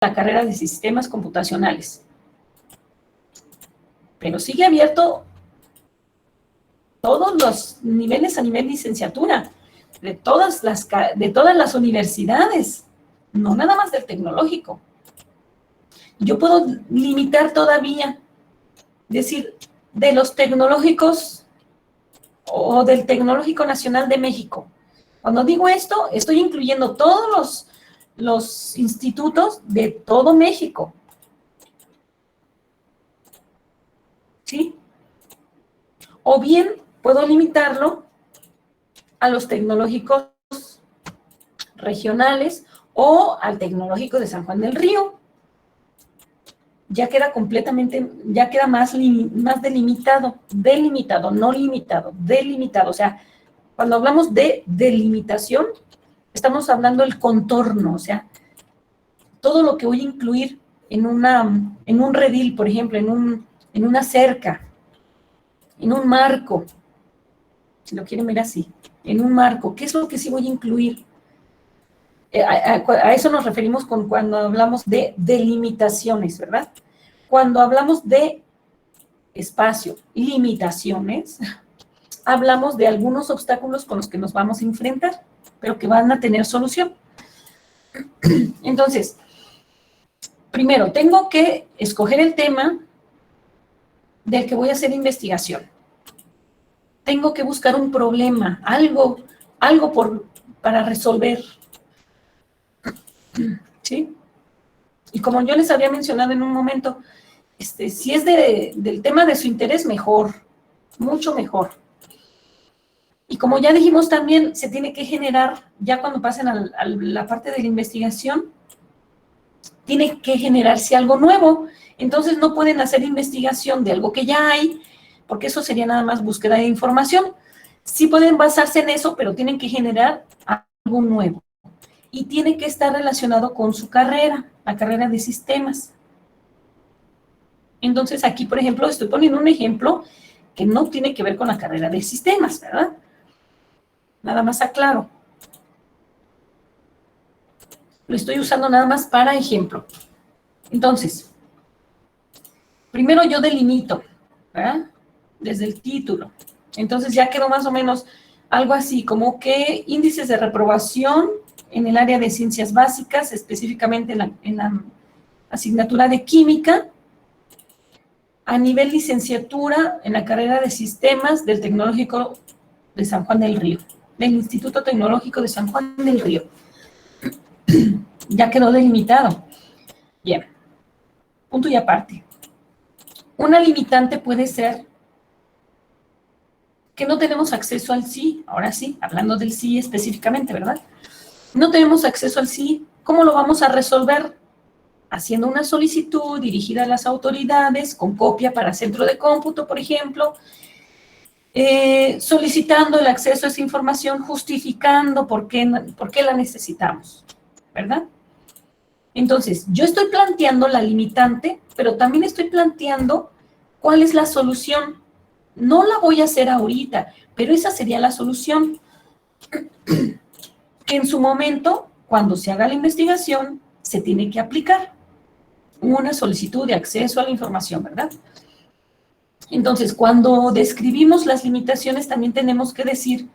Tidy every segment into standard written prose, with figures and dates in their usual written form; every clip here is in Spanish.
la carrera de sistemas computacionales. Pero sigue abierto todos los niveles a nivel licenciatura, de todas las universidades, no nada más del tecnológico. Yo puedo limitar todavía, decir, de los tecnológicos o del Tecnológico Nacional de México. Cuando digo esto, estoy incluyendo todos los institutos de todo México. ¿Sí? O bien puedo limitarlo a los tecnológicos regionales o al Tecnológico de San Juan del Río. Ya queda completamente, ya queda más delimitado, no limitado, delimitado. O sea, cuando hablamos de delimitación, estamos hablando del contorno, o sea, todo lo que voy a incluir en un redil, por ejemplo, en una cerca, en un marco, si lo quieren ver así, en un marco, ¿qué es lo que sí voy a incluir? A eso nos referimos cuando hablamos de delimitaciones, ¿verdad? Cuando hablamos de espacio, limitaciones, hablamos de algunos obstáculos con los que nos vamos a enfrentar, pero que van a tener solución. Entonces, primero, tengo que escoger el tema del que voy a hacer investigación. Tengo que buscar un problema, algo para resolver. ¿Sí? Y como yo les había mencionado en un momento, si es del tema de su interés, mejor, mucho mejor. Y como ya dijimos también, se tiene que generar, ya cuando pasen a la parte de la investigación, tiene que generarse algo nuevo. Entonces no pueden hacer investigación de algo que ya hay, porque eso sería nada más búsqueda de información. Sí pueden basarse en eso, pero tienen que generar algo nuevo. Y tiene que estar relacionado con su carrera, la carrera de sistemas. Entonces aquí, por ejemplo, estoy poniendo un ejemplo que no tiene que ver con la carrera de sistemas, ¿verdad? Nada más aclaro. Lo estoy usando nada más para ejemplo. Entonces, primero yo delimito, ¿verdad? Desde el título. Entonces ya quedó más o menos algo así, como que índices de reprobación en el área de ciencias básicas, específicamente en la asignatura de química, a nivel licenciatura en la carrera de sistemas del Tecnológico de San Juan del Río, del Instituto Tecnológico de San Juan del Río. Ya quedó delimitado. Bien, punto y aparte. Una limitante puede ser que no tenemos acceso al sí, ahora sí, hablando del sí específicamente, ¿verdad? No tenemos acceso al sí, ¿cómo lo vamos a resolver? Haciendo una solicitud dirigida a las autoridades, con copia para centro de cómputo, por ejemplo, solicitando el acceso a esa información, justificando por qué la necesitamos, ¿verdad? Entonces, yo estoy planteando la limitante, pero también estoy planteando cuál es la solución. No la voy a hacer ahorita, pero esa sería la solución. Que en su momento, cuando se haga la investigación, se tiene que aplicar una solicitud de acceso a la información, ¿verdad? Entonces, cuando describimos las limitaciones, también tenemos que decir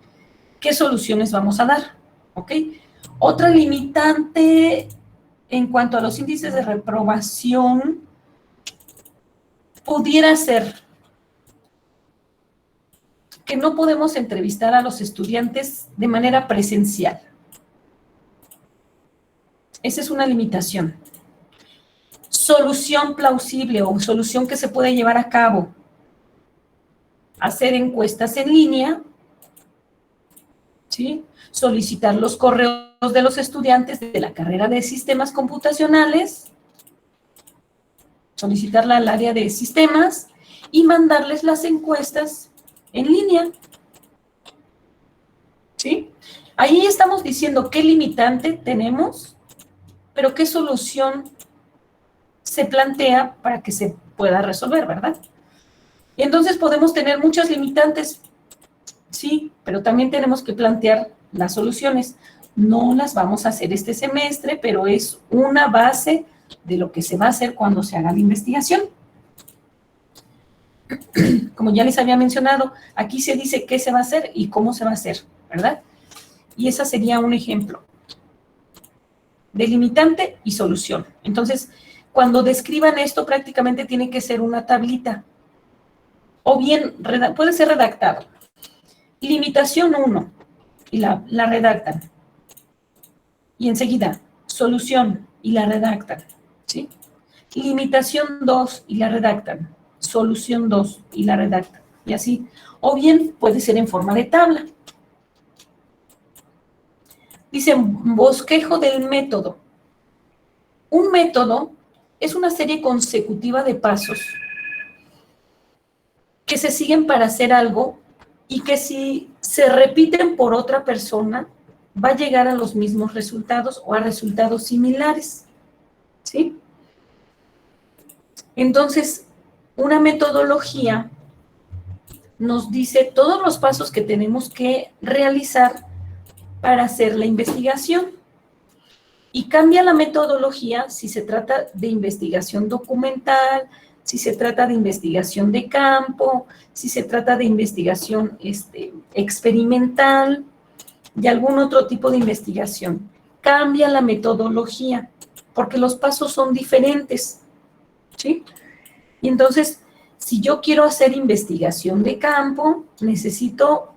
qué soluciones vamos a dar, ¿ok? Otra limitante en cuanto a los índices de reprobación pudiera ser que no podemos entrevistar a los estudiantes de manera presencial. Esa es una limitación. Solución plausible o solución que se puede llevar a cabo. Hacer encuestas en línea, ¿sí? Solicitar los correos de los estudiantes de la carrera de sistemas computacionales, solicitarla al área de sistemas y mandarles las encuestas en línea, ¿sí? Ahí estamos diciendo qué limitante tenemos, pero qué solución se plantea para que se pueda resolver, ¿verdad? Y entonces podemos tener muchas limitantes, sí, pero también tenemos que plantear las soluciones. No las vamos a hacer este semestre, pero es una base de lo que se va a hacer cuando se haga la investigación. Como ya les había mencionado, aquí se dice qué se va a hacer y cómo se va a hacer, ¿verdad? Y ese sería un ejemplo. Delimitante y solución. Entonces, cuando describan esto, prácticamente tiene que ser una tablita. O bien, puede ser redactado. Limitación 1, y la redactan. Y enseguida, solución, y la redactan. ¿Sí? Limitación 2, y la redactan. Solución 2, y la redactan. Y así. O bien, puede ser en forma de tabla. Dice, bosquejo del método. Un método es una serie consecutiva de pasos que se siguen para hacer algo y que si se repiten por otra persona, va a llegar a los mismos resultados o a resultados similares. ¿Sí? Entonces, una metodología nos dice todos los pasos que tenemos que realizar para hacer la investigación. Y cambia la metodología si se trata de investigación documental, si se trata de investigación de campo, si se trata de investigación experimental y algún otro tipo de investigación. Cambia la metodología porque los pasos son diferentes, ¿sí? Y entonces, si yo quiero hacer investigación de campo, necesito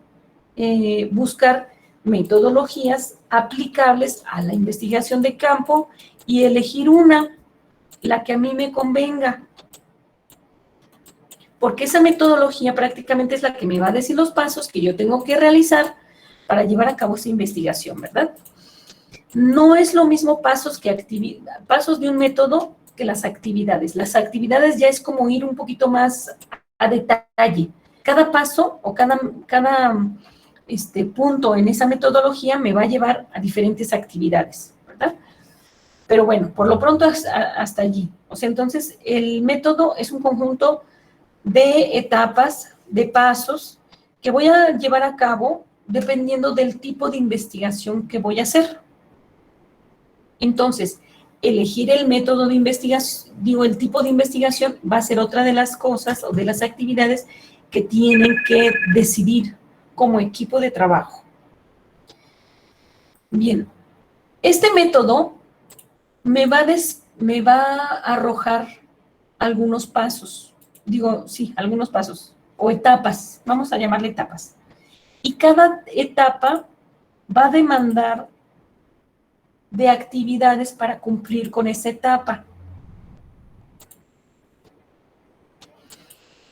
buscar metodologías aplicables a la investigación de campo y elegir una, la que a mí me convenga. Porque esa metodología prácticamente es la que me va a decir los pasos que yo tengo que realizar para llevar a cabo esa investigación, ¿verdad? No es lo mismo pasos de un método que las actividades. Las actividades ya es como ir un poquito más a detalle. Cada paso o cada punto en esa metodología me va a llevar a diferentes actividades, ¿verdad? Pero bueno, por lo pronto hasta allí. O sea, entonces el método es un conjunto de etapas, de pasos que voy a llevar a cabo dependiendo del tipo de investigación que voy a hacer. Entonces, elegir el método de investigación, el tipo de investigación va a ser otra de las cosas o de las actividades que tienen que decidir como equipo de trabajo. Bien, este método me va a arrojar algunos pasos, algunos pasos o etapas, vamos a llamarle etapas. Y cada etapa va a demandar de actividades para cumplir con esa etapa.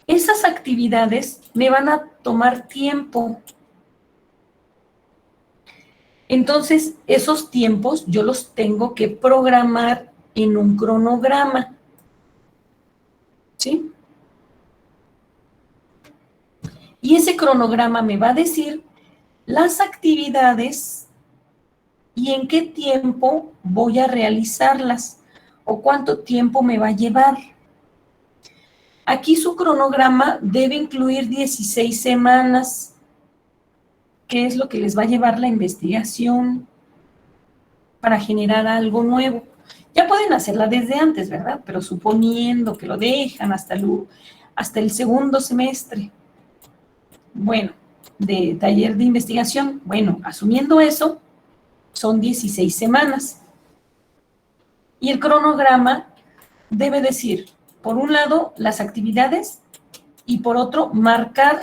Esas actividades me van a tomar tiempo. Entonces, esos tiempos yo los tengo que programar en un cronograma. ¿Sí? Y ese cronograma me va a decir las actividades y en qué tiempo voy a realizarlas o cuánto tiempo me va a llevar. Aquí su cronograma debe incluir 16 semanas, que es lo que les va a llevar la investigación para generar algo nuevo. Ya pueden hacerla desde antes, ¿verdad? Pero suponiendo que lo dejan hasta el segundo semestre. Bueno, de taller de investigación. Bueno, asumiendo eso, son 16 semanas. Y el cronograma debe decir, por un lado, las actividades y por otro, marcar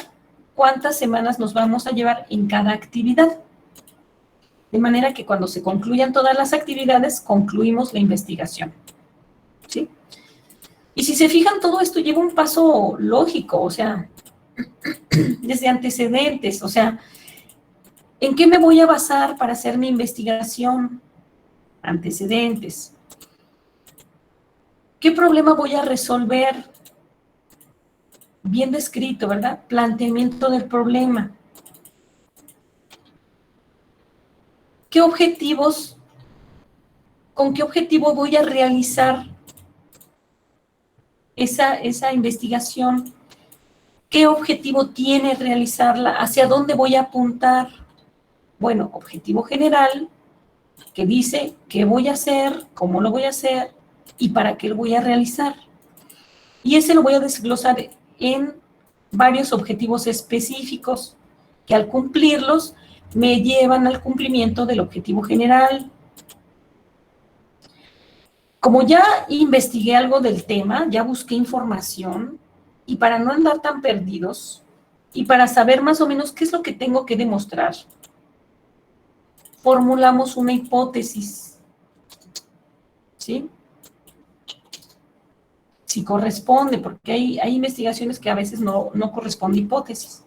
cuántas semanas nos vamos a llevar en cada actividad. De manera que cuando se concluyan todas las actividades, concluimos la investigación. ¿Sí? Y si se fijan, todo esto lleva un paso lógico, o sea, desde antecedentes, o sea, ¿en qué me voy a basar para hacer mi investigación? Antecedentes. ¿Qué problema voy a resolver? Bien descrito, ¿verdad? Planteamiento del problema. ¿Qué objetivos, con qué objetivo voy a realizar esa investigación? ¿Qué objetivo tiene realizarla? ¿Hacia dónde voy a apuntar? Bueno, objetivo general, que dice qué voy a hacer, cómo lo voy a hacer, y para qué lo voy a realizar. Y ese lo voy a desglosar en varios objetivos específicos que al cumplirlos me llevan al cumplimiento del objetivo general. Como ya investigué algo del tema, ya busqué información, y para no andar tan perdidos, y para saber más o menos qué es lo que tengo que demostrar, formulamos una hipótesis, ¿sí? Si corresponde, porque hay investigaciones que a veces no corresponde hipótesis.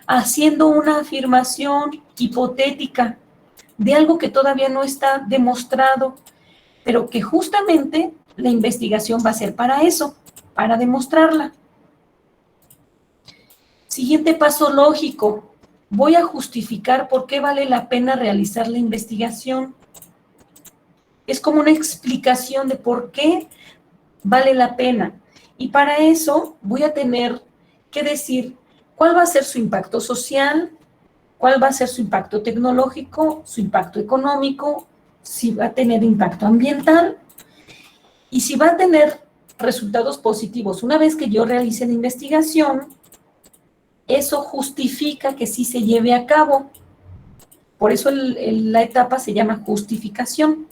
Haciendo una afirmación hipotética de algo que todavía no está demostrado, pero que justamente la investigación va a ser para eso, para demostrarla. Siguiente paso lógico, voy a justificar por qué vale la pena realizar la investigación. Es como una explicación de por qué vale la pena. Y para eso voy a tener que decir cuál va a ser su impacto social, cuál va a ser su impacto tecnológico, su impacto económico, si va a tener impacto ambiental y si va a tener resultados positivos. Una vez que yo realice la investigación, eso justifica que sí se lleve a cabo. Por eso la etapa se llama justificación.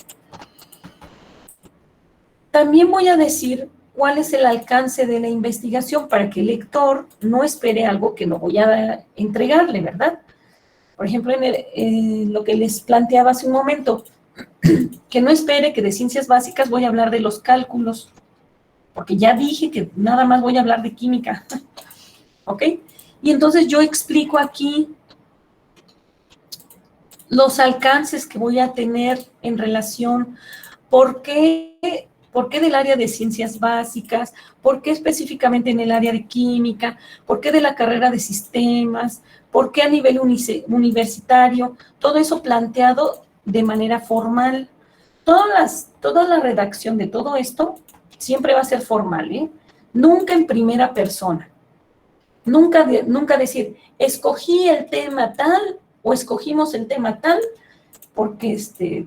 También voy a decir cuál es el alcance de la investigación para que el lector no espere algo que no voy a entregarle, ¿verdad? Por ejemplo, en lo que les planteaba hace un momento, que no espere que de ciencias básicas voy a hablar de los cálculos, porque ya dije que nada más voy a hablar de química, ¿ok? Y entonces yo explico aquí los alcances que voy a tener en relación, ¿por qué del área de ciencias básicas? ¿Por qué específicamente en el área de química? ¿Por qué de la carrera de sistemas? ¿Por qué a nivel universitario? Todo eso planteado de manera formal. Toda la redacción de todo esto siempre va a ser formal, ¿eh? Nunca en primera persona. Nunca decir, escogí el tema tal o escogimos el tema tal porque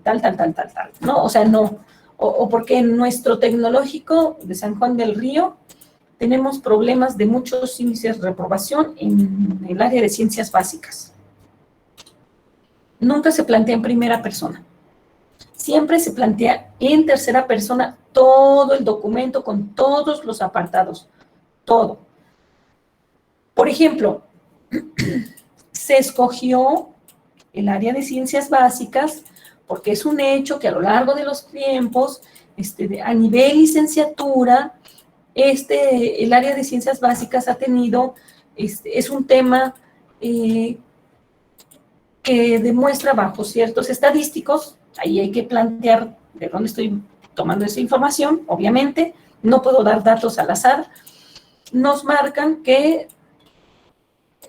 tal, ¿no? O sea, no. O porque en nuestro tecnológico de San Juan del Río tenemos problemas de muchos índices de reprobación en el área de ciencias básicas. Nunca se plantea en primera persona. Siempre se plantea en tercera persona todo el documento con todos los apartados, todo. Por ejemplo, se escogió el área de ciencias básicas porque es un hecho que a lo largo de los tiempos, a nivel licenciatura, el área de ciencias básicas ha tenido, es un tema que demuestra bajo ciertos estadísticos, ahí hay que plantear de dónde estoy tomando esa información, obviamente, no puedo dar datos al azar, nos marcan que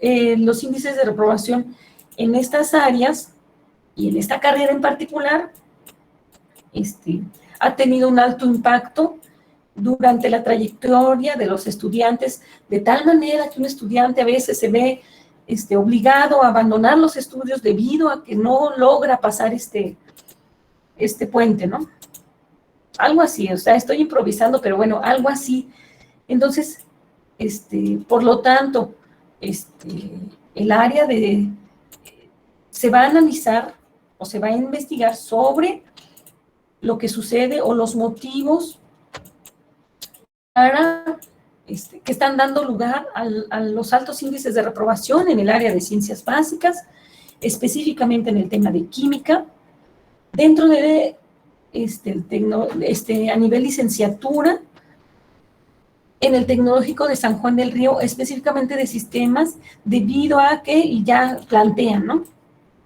los índices de reprobación en estas áreas y en esta carrera en particular ha tenido un alto impacto durante la trayectoria de los estudiantes, de tal manera que un estudiante a veces se ve obligado a abandonar los estudios debido a que no logra pasar este puente, ¿no? Algo así, o sea, estoy improvisando, pero bueno, algo así. Entonces, por lo tanto, el área se va a analizar o se va a investigar sobre lo que sucede o los motivos para que están dando lugar a los altos índices de reprobación en el área de ciencias básicas, específicamente en el tema de química, dentro de a nivel licenciatura, en el Tecnológico de San Juan del Río, específicamente de sistemas, debido a que, y ya plantean, ¿no?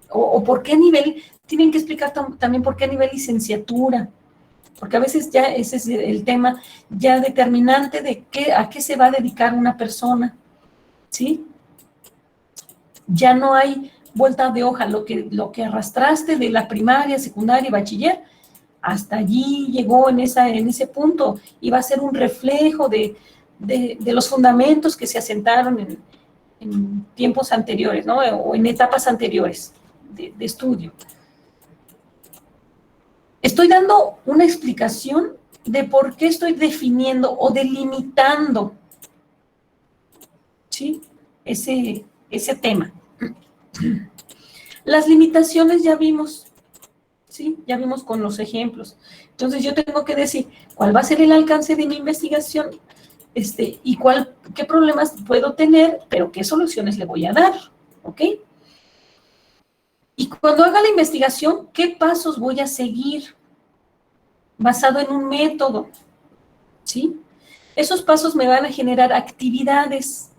O por qué nivel, tienen que explicar también por qué nivel licenciatura, porque a veces ya ese es el tema ya determinante de a qué se va a dedicar una persona, ¿sí? Ya no hay vuelta de hoja, lo que arrastraste de la primaria, secundaria y bachiller, hasta allí llegó en ese punto, y va a ser un reflejo de los fundamentos que se asentaron en tiempos anteriores, ¿no? O en etapas anteriores de estudio. Estoy dando una explicación de por qué estoy definiendo o delimitando, ¿sí? Ese tema. Las limitaciones ya vimos, ¿sí? Ya vimos con los ejemplos. Entonces yo tengo que decir cuál va a ser el alcance de mi investigación, y qué problemas puedo tener, pero qué soluciones le voy a dar, ¿ok? Y cuando haga la investigación, ¿qué pasos voy a seguir basado en un método? ¿Sí? Esos pasos me van a generar actividades.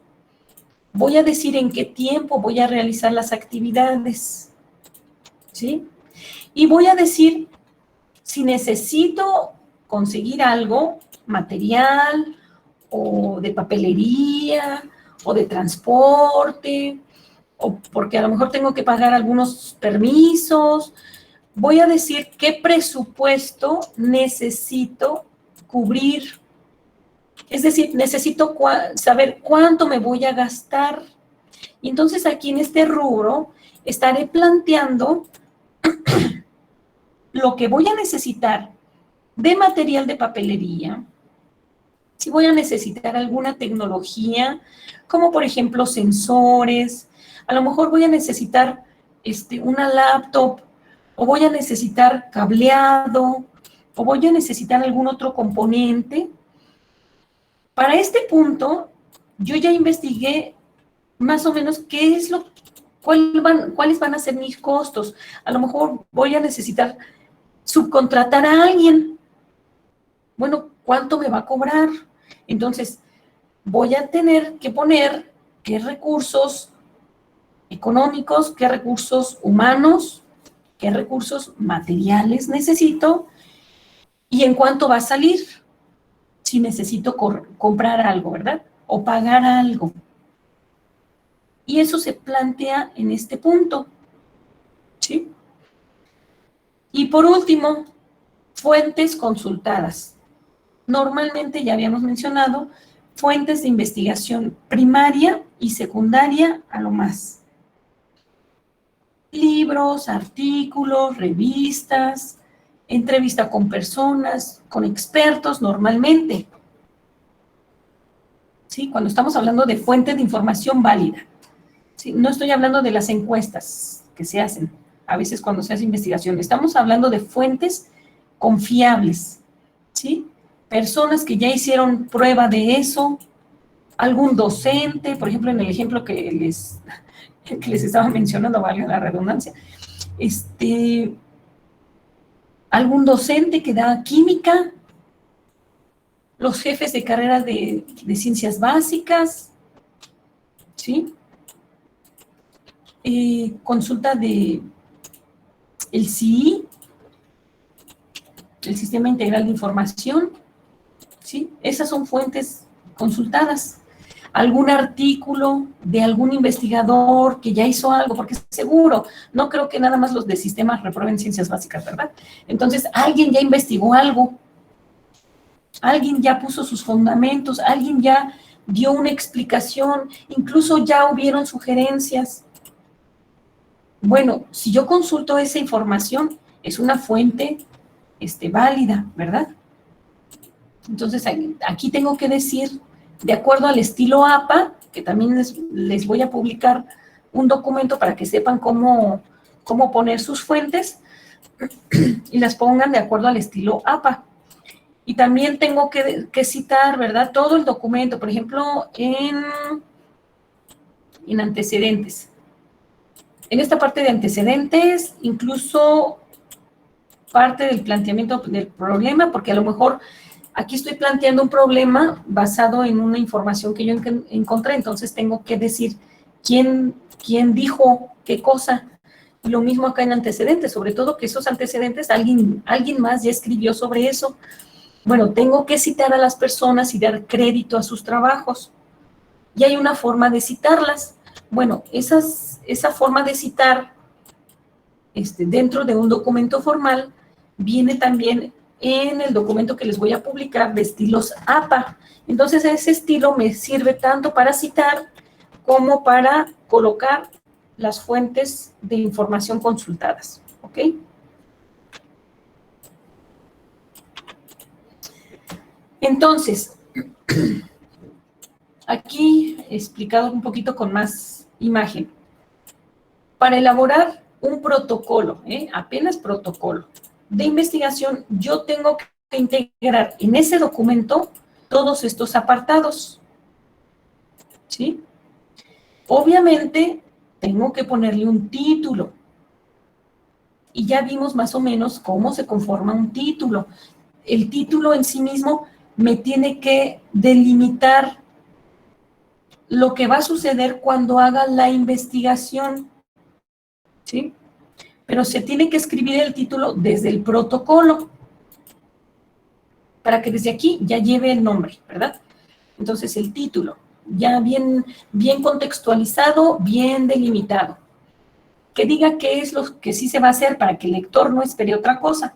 Voy a decir en qué tiempo voy a realizar las actividades, ¿sí? Y voy a decir si necesito conseguir algo, material, o de papelería, o de transporte, o porque a lo mejor tengo que pagar algunos permisos. Voy a decir qué presupuesto necesito cubrir. Es decir, necesito saber cuánto me voy a gastar. Y entonces aquí en este rubro estaré planteando lo que voy a necesitar de material de papelería, si voy a necesitar alguna tecnología, como por ejemplo sensores, a lo mejor voy a necesitar una laptop, o voy a necesitar cableado, o voy a necesitar algún otro componente. Para este punto, yo ya investigué más o menos cuáles van a ser mis costos. A lo mejor voy a necesitar subcontratar a alguien. Bueno, ¿cuánto me va a cobrar? Entonces, voy a tener que poner qué recursos económicos, qué recursos humanos, qué recursos materiales necesito y en cuánto va a salir si necesito comprar algo, ¿verdad? O pagar algo. Y eso se plantea en este punto, ¿sí? Y por último, fuentes consultadas. Normalmente ya habíamos mencionado fuentes de investigación primaria y secundaria a lo más. Libros, artículos, revistas, entrevista con personas, con expertos normalmente. ¿Sí? Cuando estamos hablando de fuente de información válida. ¿Sí? No estoy hablando de las encuestas que se hacen a veces cuando se hace investigación. Estamos hablando de fuentes confiables, ¿sí? Personas que ya hicieron prueba de eso, algún docente, por ejemplo, en el ejemplo que les estaba mencionando, valga la redundancia, algún docente que da química, los jefes de carreras de ciencias básicas, ¿sí? Consulta de el CII, el Sistema Integral de Información, ¿sí? Esas son fuentes consultadas. Algún artículo de algún investigador que ya hizo algo, porque seguro, no creo que nada más los de sistemas reprueben ciencias básicas, ¿verdad? Entonces, alguien ya investigó algo, alguien ya puso sus fundamentos, alguien ya dio una explicación, incluso ya hubieron sugerencias. Bueno, si yo consulto esa información, es una fuente válida, ¿verdad? Entonces, aquí tengo que decir, de acuerdo al estilo APA, que también les voy a publicar un documento para que sepan cómo poner sus fuentes y las pongan de acuerdo al estilo APA. Y también tengo que citar, ¿verdad? Todo el documento, por ejemplo, en antecedentes. En esta parte de antecedentes, incluso parte del planteamiento del problema, porque a lo mejor aquí estoy planteando un problema basado en una información que yo encontré, entonces tengo que decir quién dijo qué cosa. Y lo mismo acá en antecedentes, sobre todo que esos antecedentes, alguien más ya escribió sobre eso. Bueno, tengo que citar a las personas y dar crédito a sus trabajos. Y hay una forma de citarlas. Bueno, esa forma de citar dentro de un documento formal viene también en el documento que les voy a publicar de estilos APA. Entonces, ese estilo me sirve tanto para citar como para colocar las fuentes de información consultadas, ¿ok? Entonces, aquí explicado un poquito con más imagen. Para elaborar un protocolo, apenas protocolo de investigación, yo tengo que integrar en ese documento todos estos apartados, ¿sí? Obviamente, tengo que ponerle un título. Y ya vimos más o menos cómo se conforma un título. El título en sí mismo me tiene que delimitar lo que va a suceder cuando haga la investigación, ¿sí? Pero se tiene que escribir el título desde el protocolo, para que desde aquí ya lleve el nombre, ¿verdad? Entonces el título, ya bien contextualizado, bien delimitado. Que diga qué es lo que sí se va a hacer para que el lector no espere otra cosa.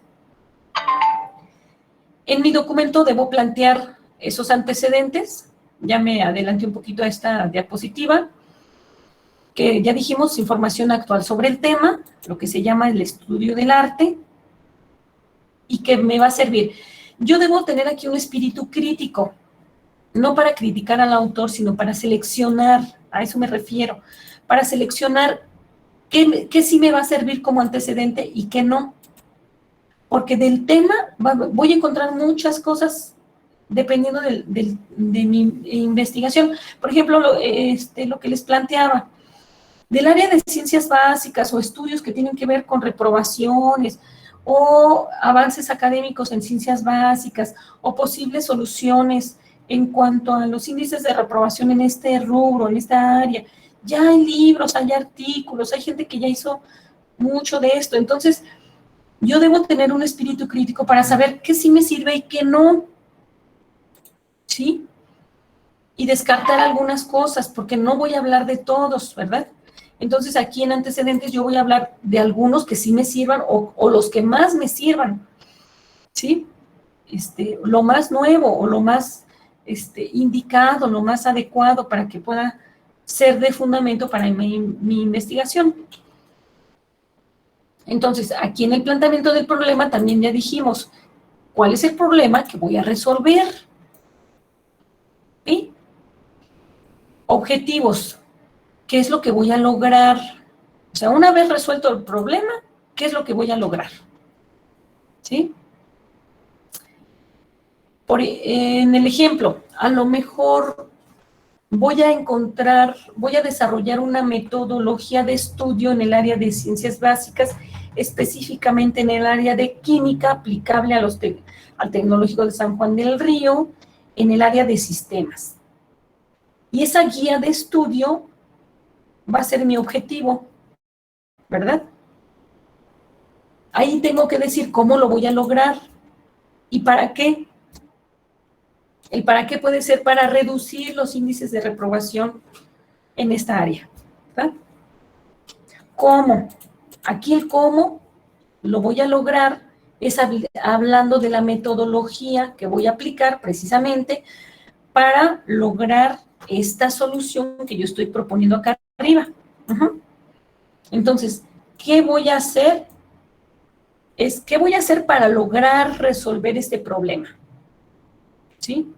En mi documento debo plantear esos antecedentes. Ya me adelanté un poquito a esta diapositiva, que ya dijimos, información actual sobre el tema, lo que se llama el estudio del arte, y que me va a servir. Yo debo tener aquí un espíritu crítico, no para criticar al autor, sino para seleccionar, a eso me refiero, para seleccionar qué sí me va a servir como antecedente y qué no. Porque del tema voy a encontrar muchas cosas dependiendo de mi investigación. Por ejemplo, lo que les planteaba, del área de ciencias básicas o estudios que tienen que ver con reprobaciones o avances académicos en ciencias básicas o posibles soluciones en cuanto a los índices de reprobación en este rubro, en esta área. Ya hay libros, hay artículos, hay gente que ya hizo mucho de esto. Entonces, yo debo tener un espíritu crítico para saber qué sí me sirve y qué no, ¿sí? Y descartar algunas cosas, porque no voy a hablar de todos, ¿verdad? Entonces, aquí en antecedentes yo voy a hablar de algunos que sí me sirvan o los que más me sirvan, ¿sí? Lo más nuevo o lo más indicado, lo más adecuado para que pueda ser de fundamento para mi investigación. Entonces, aquí en el planteamiento del problema también ya dijimos cuál es el problema que voy a resolver. ¿Sí? Objetivos. ¿Qué es lo que voy a lograr? O sea, una vez resuelto el problema, ¿qué es lo que voy a lograr? ¿Sí? En el ejemplo, a lo mejor voy a desarrollar una metodología de estudio en el área de ciencias básicas, específicamente en el área de química aplicable al Tecnológico de San Juan del Río, en el área de sistemas. Y esa guía de estudio va a ser mi objetivo, ¿verdad? Ahí tengo que decir cómo lo voy a lograr y para qué. El para qué puede ser para reducir los índices de reprobación en esta área, ¿verdad? ¿Cómo? Aquí el cómo lo voy a lograr es hablando de la metodología que voy a aplicar precisamente para lograr esta solución que yo estoy proponiendo acá arriba. Entonces, ¿qué voy a hacer? ¿Qué voy a hacer para lograr resolver este problema? ¿Sí?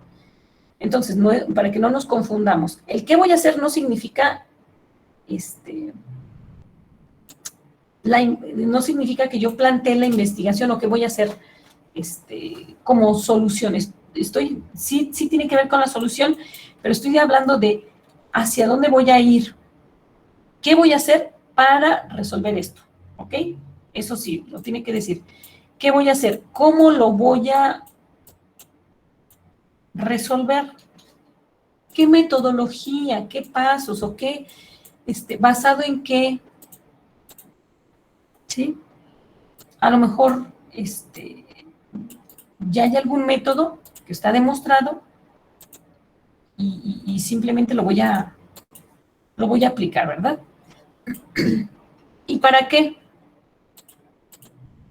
Entonces, para que no nos confundamos, el qué voy a hacer no significa, no significa que yo plantee la investigación o que voy a hacer como soluciones. Sí tiene que ver con la solución, pero estoy hablando de hacia dónde voy a ir, qué voy a hacer para resolver esto, ¿ok? Eso sí, lo tiene que decir. ¿Qué voy a hacer? ¿Cómo lo voy a resolver? ¿Qué metodología? ¿Qué pasos? ¿O qué? ¿Basado en qué? ¿Sí? A lo mejor, ya hay algún método que está demostrado y simplemente lo voy a aplicar, ¿verdad? ¿Y para qué?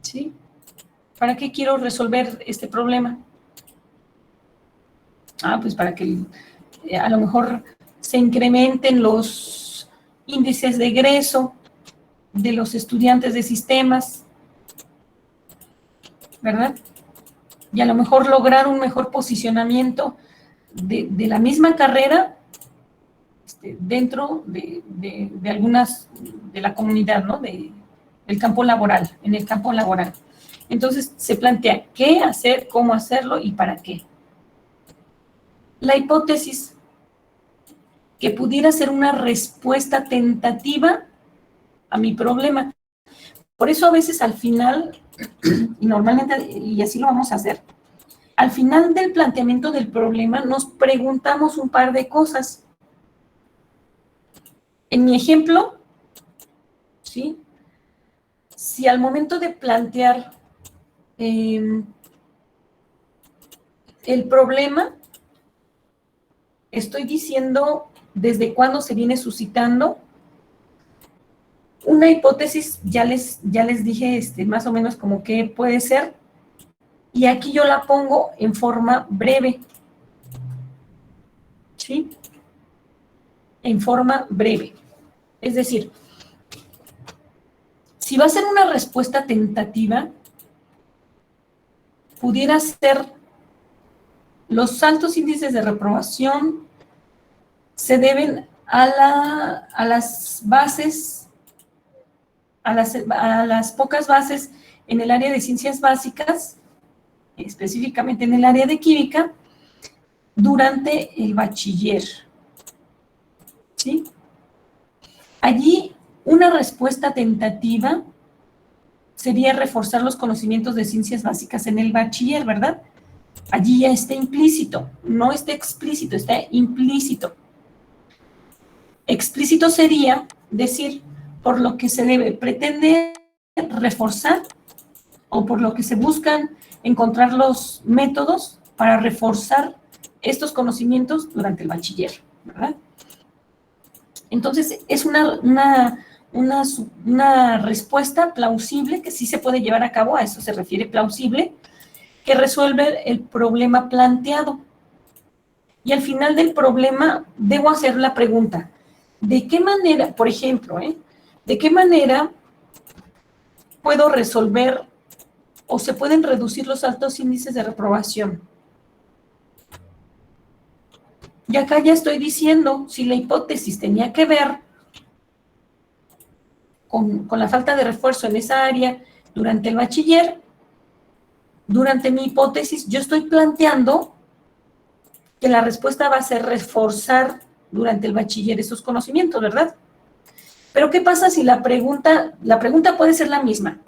¿Sí? ¿Para qué quiero resolver este problema? Pues para que a lo mejor se incrementen los índices de egreso de los estudiantes de sistemas, ¿verdad? y a lo mejor lograr un mejor posicionamiento de la misma carrera dentro de algunas, de la comunidad, ¿no? Del campo laboral, en el campo laboral. Entonces, se plantea qué hacer, cómo hacerlo y para qué. La hipótesis que pudiera ser una respuesta tentativa a mi problema. Por eso a veces al final, y normalmente, y así lo vamos a hacer, al final del planteamiento del problema nos preguntamos un par de cosas. En mi ejemplo, ¿sí? Si al momento de plantear el problema, estoy diciendo desde cuándo se viene suscitando, una hipótesis, ya les dije más o menos como que puede ser, y aquí yo la pongo en forma breve, ¿sí? En forma breve. Es decir, si va a ser una respuesta tentativa, pudiera ser los altos índices de reprobación se deben a las bases, a las pocas bases en el área de ciencias básicas, específicamente en el área de química, durante el bachiller. ¿Sí? Allí, una respuesta tentativa sería reforzar los conocimientos de ciencias básicas en el bachiller, ¿verdad? Allí ya está implícito, no está explícito, está implícito. Explícito sería decir por lo que se debe pretender reforzar o por lo que se buscan encontrar los métodos para reforzar estos conocimientos durante el bachiller, ¿verdad? Entonces, es una respuesta plausible que sí se puede llevar a cabo, a eso se refiere plausible, que resuelve el problema planteado. Y al final del problema debo hacer la pregunta, ¿de qué manera, por ejemplo, de qué manera puedo resolver o se pueden reducir los altos índices de reprobación? Y acá ya estoy diciendo, si la hipótesis tenía que ver con la falta de refuerzo en esa área durante el bachiller, durante mi hipótesis yo estoy planteando que la respuesta va a ser reforzar durante el bachiller esos conocimientos, ¿verdad? Pero ¿qué pasa si la pregunta puede ser la misma?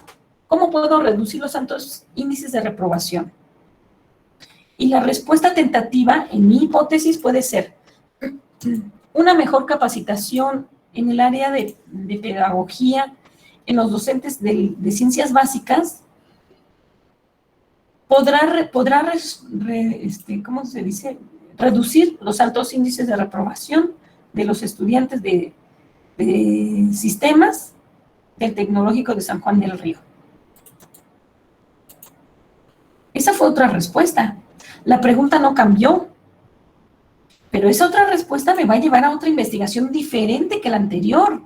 ¿Cómo puedo reducir los altos índices de reprobación? Y la respuesta tentativa, en mi hipótesis, puede ser una mejor capacitación en el área de pedagogía, en los docentes de ciencias básicas, podrá ¿cómo se dice? Reducir los altos índices de reprobación de los estudiantes de sistemas del Tecnológico de San Juan del Río. Esa fue otra respuesta. La pregunta no cambió, pero esa otra respuesta me va a llevar a otra investigación diferente que la anterior.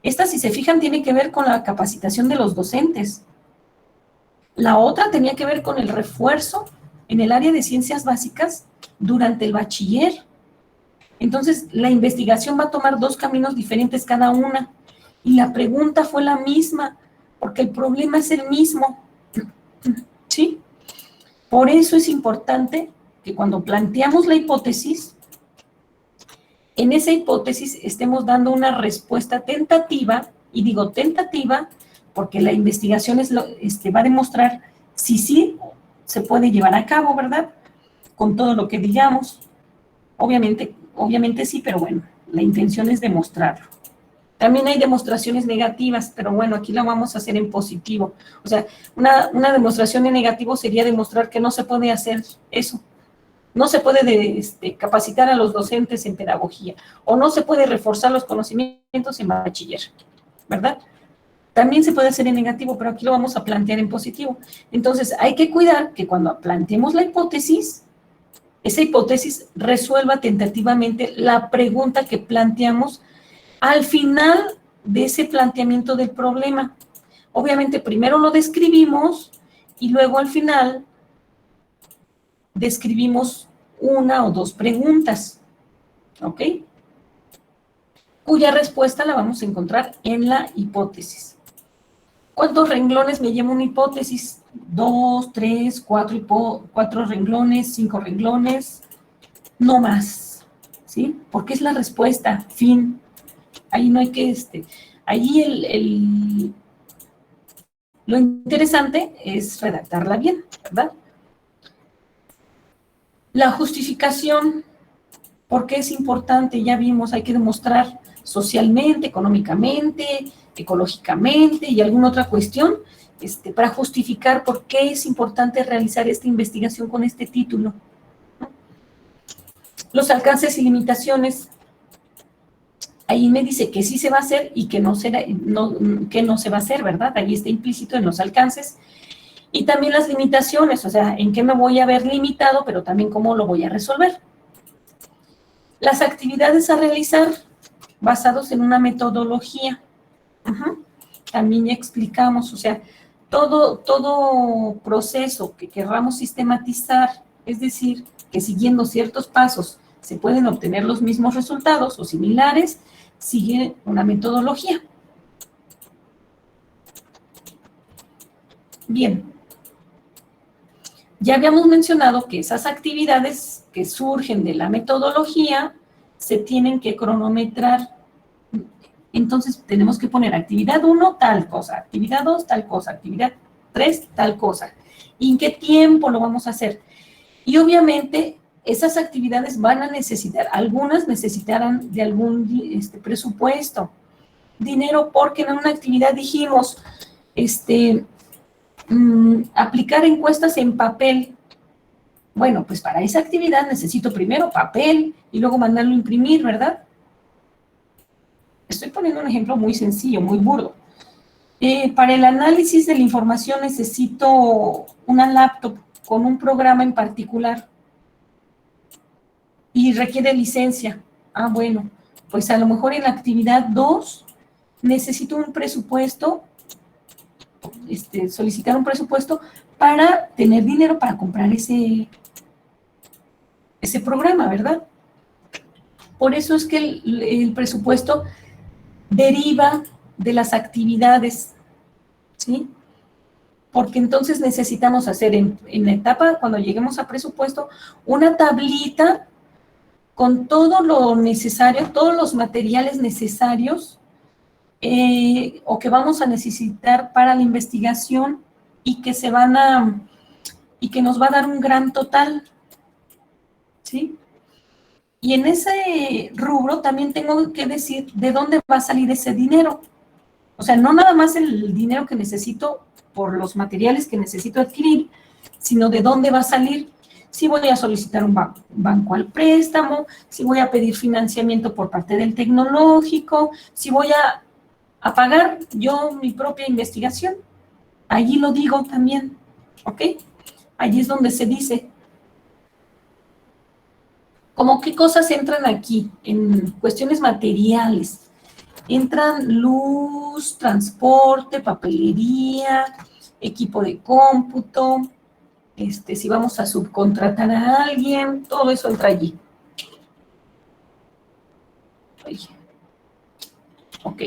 Esta, si se fijan, tiene que ver con la capacitación de los docentes. La otra tenía que ver con el refuerzo en el área de ciencias básicas durante el bachiller. Entonces, la investigación va a tomar dos caminos diferentes cada una. Y la pregunta fue la misma, porque el problema es el mismo. ¿Sí? Por eso es importante que cuando planteamos la hipótesis, en esa hipótesis estemos dando una respuesta tentativa, y digo tentativa porque la investigación va a demostrar si sí se puede llevar a cabo, ¿verdad? Con todo lo que digamos. Obviamente sí, pero bueno, la intención es demostrarlo. También hay demostraciones negativas, pero bueno, aquí la vamos a hacer en positivo. O sea, una demostración en negativo sería demostrar que no se puede hacer eso. No se puede capacitar a los docentes en pedagogía, o no se puede reforzar los conocimientos en bachiller, ¿verdad? También se puede hacer en negativo, pero aquí lo vamos a plantear en positivo. Entonces, hay que cuidar que cuando planteemos la hipótesis, esa hipótesis resuelva tentativamente la pregunta que planteamos al final de ese planteamiento del problema. Obviamente, primero lo describimos y luego al final describimos una o dos preguntas, ¿ok? Cuya respuesta la vamos a encontrar en la hipótesis. ¿Cuántos renglones me lleva una hipótesis? 2, 3, 4 renglones, 5 renglones, no más, ¿sí? Porque es la respuesta, fin. Ahí no hay que, ahí lo interesante es redactarla bien, ¿verdad? La justificación, ¿por qué es importante? Ya vimos, hay que demostrar socialmente, económicamente, ecológicamente y alguna otra cuestión para justificar por qué es importante realizar esta investigación con este título. Los alcances y limitaciones, ahí me dice que sí se va a hacer y que no se va a hacer, ¿verdad? Ahí está implícito en los alcances. Y también las limitaciones, o sea, en qué me voy a ver limitado, pero también cómo lo voy a resolver. Las actividades a realizar basados en una metodología. También ya explicamos, o sea, todo proceso que querramos sistematizar, es decir, que siguiendo ciertos pasos se pueden obtener los mismos resultados o similares, sigue una metodología. Bien. Ya habíamos mencionado que esas actividades que surgen de la metodología se tienen que cronometrar. Entonces, tenemos que poner actividad 1, tal cosa, actividad 2, tal cosa, actividad 3, tal cosa. ¿Y en qué tiempo lo vamos a hacer? Y obviamente, esas actividades van a necesitar, algunas necesitarán de algún presupuesto, dinero, porque en una actividad dijimos, aplicar encuestas en papel. Bueno, pues para esa actividad necesito primero papel y luego mandarlo a imprimir, ¿verdad? Estoy poniendo un ejemplo muy sencillo, muy burdo. Para el análisis de la información necesito una laptop con un programa en particular y requiere licencia. Ah, bueno, pues a lo mejor en la actividad 2 necesito un presupuesto, solicitar un presupuesto para tener dinero para comprar ese programa, ¿verdad? Por eso es que el presupuesto deriva de las actividades, ¿sí? Porque entonces necesitamos hacer en la etapa, cuando lleguemos a presupuesto, una tablita con todo lo necesario, todos los materiales necesarios o que vamos a necesitar para la investigación y que nos va a dar un gran total, ¿sí? Y en ese rubro también tengo que decir de dónde va a salir ese dinero. O sea, no nada más el dinero que necesito por los materiales que necesito adquirir, sino de dónde va a salir. Si voy a solicitar un banco al préstamo, si voy a pedir financiamiento por parte del tecnológico, si voy a pagar yo mi propia investigación. Allí lo digo también, ¿ok? Allí es donde se dice. ¿Cómo qué cosas entran aquí? En cuestiones materiales. Entran luz, transporte, papelería, equipo de cómputo, si vamos a subcontratar a alguien, todo eso entra allí. Ok.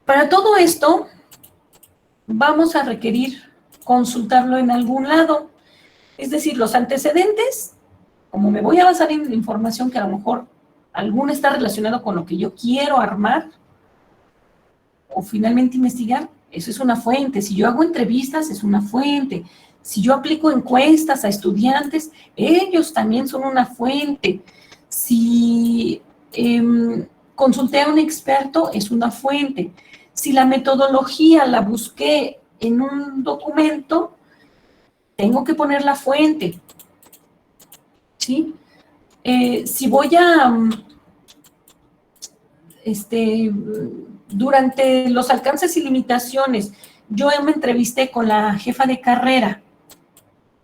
Para todo esto, vamos a requerir consultarlo en algún lado. Es decir, los antecedentes, como me voy a basar en información que a lo mejor alguna está relacionado con lo que yo quiero armar o finalmente investigar, eso es una fuente. Si yo hago entrevistas, es una fuente. Si yo aplico encuestas a estudiantes, ellos también son una fuente. Si consulté a un experto, es una fuente. Si la metodología la busqué en un documento, tengo que poner la fuente, ¿sí? Si voy a, durante los alcances y limitaciones, yo me entrevisté con la jefa de carrera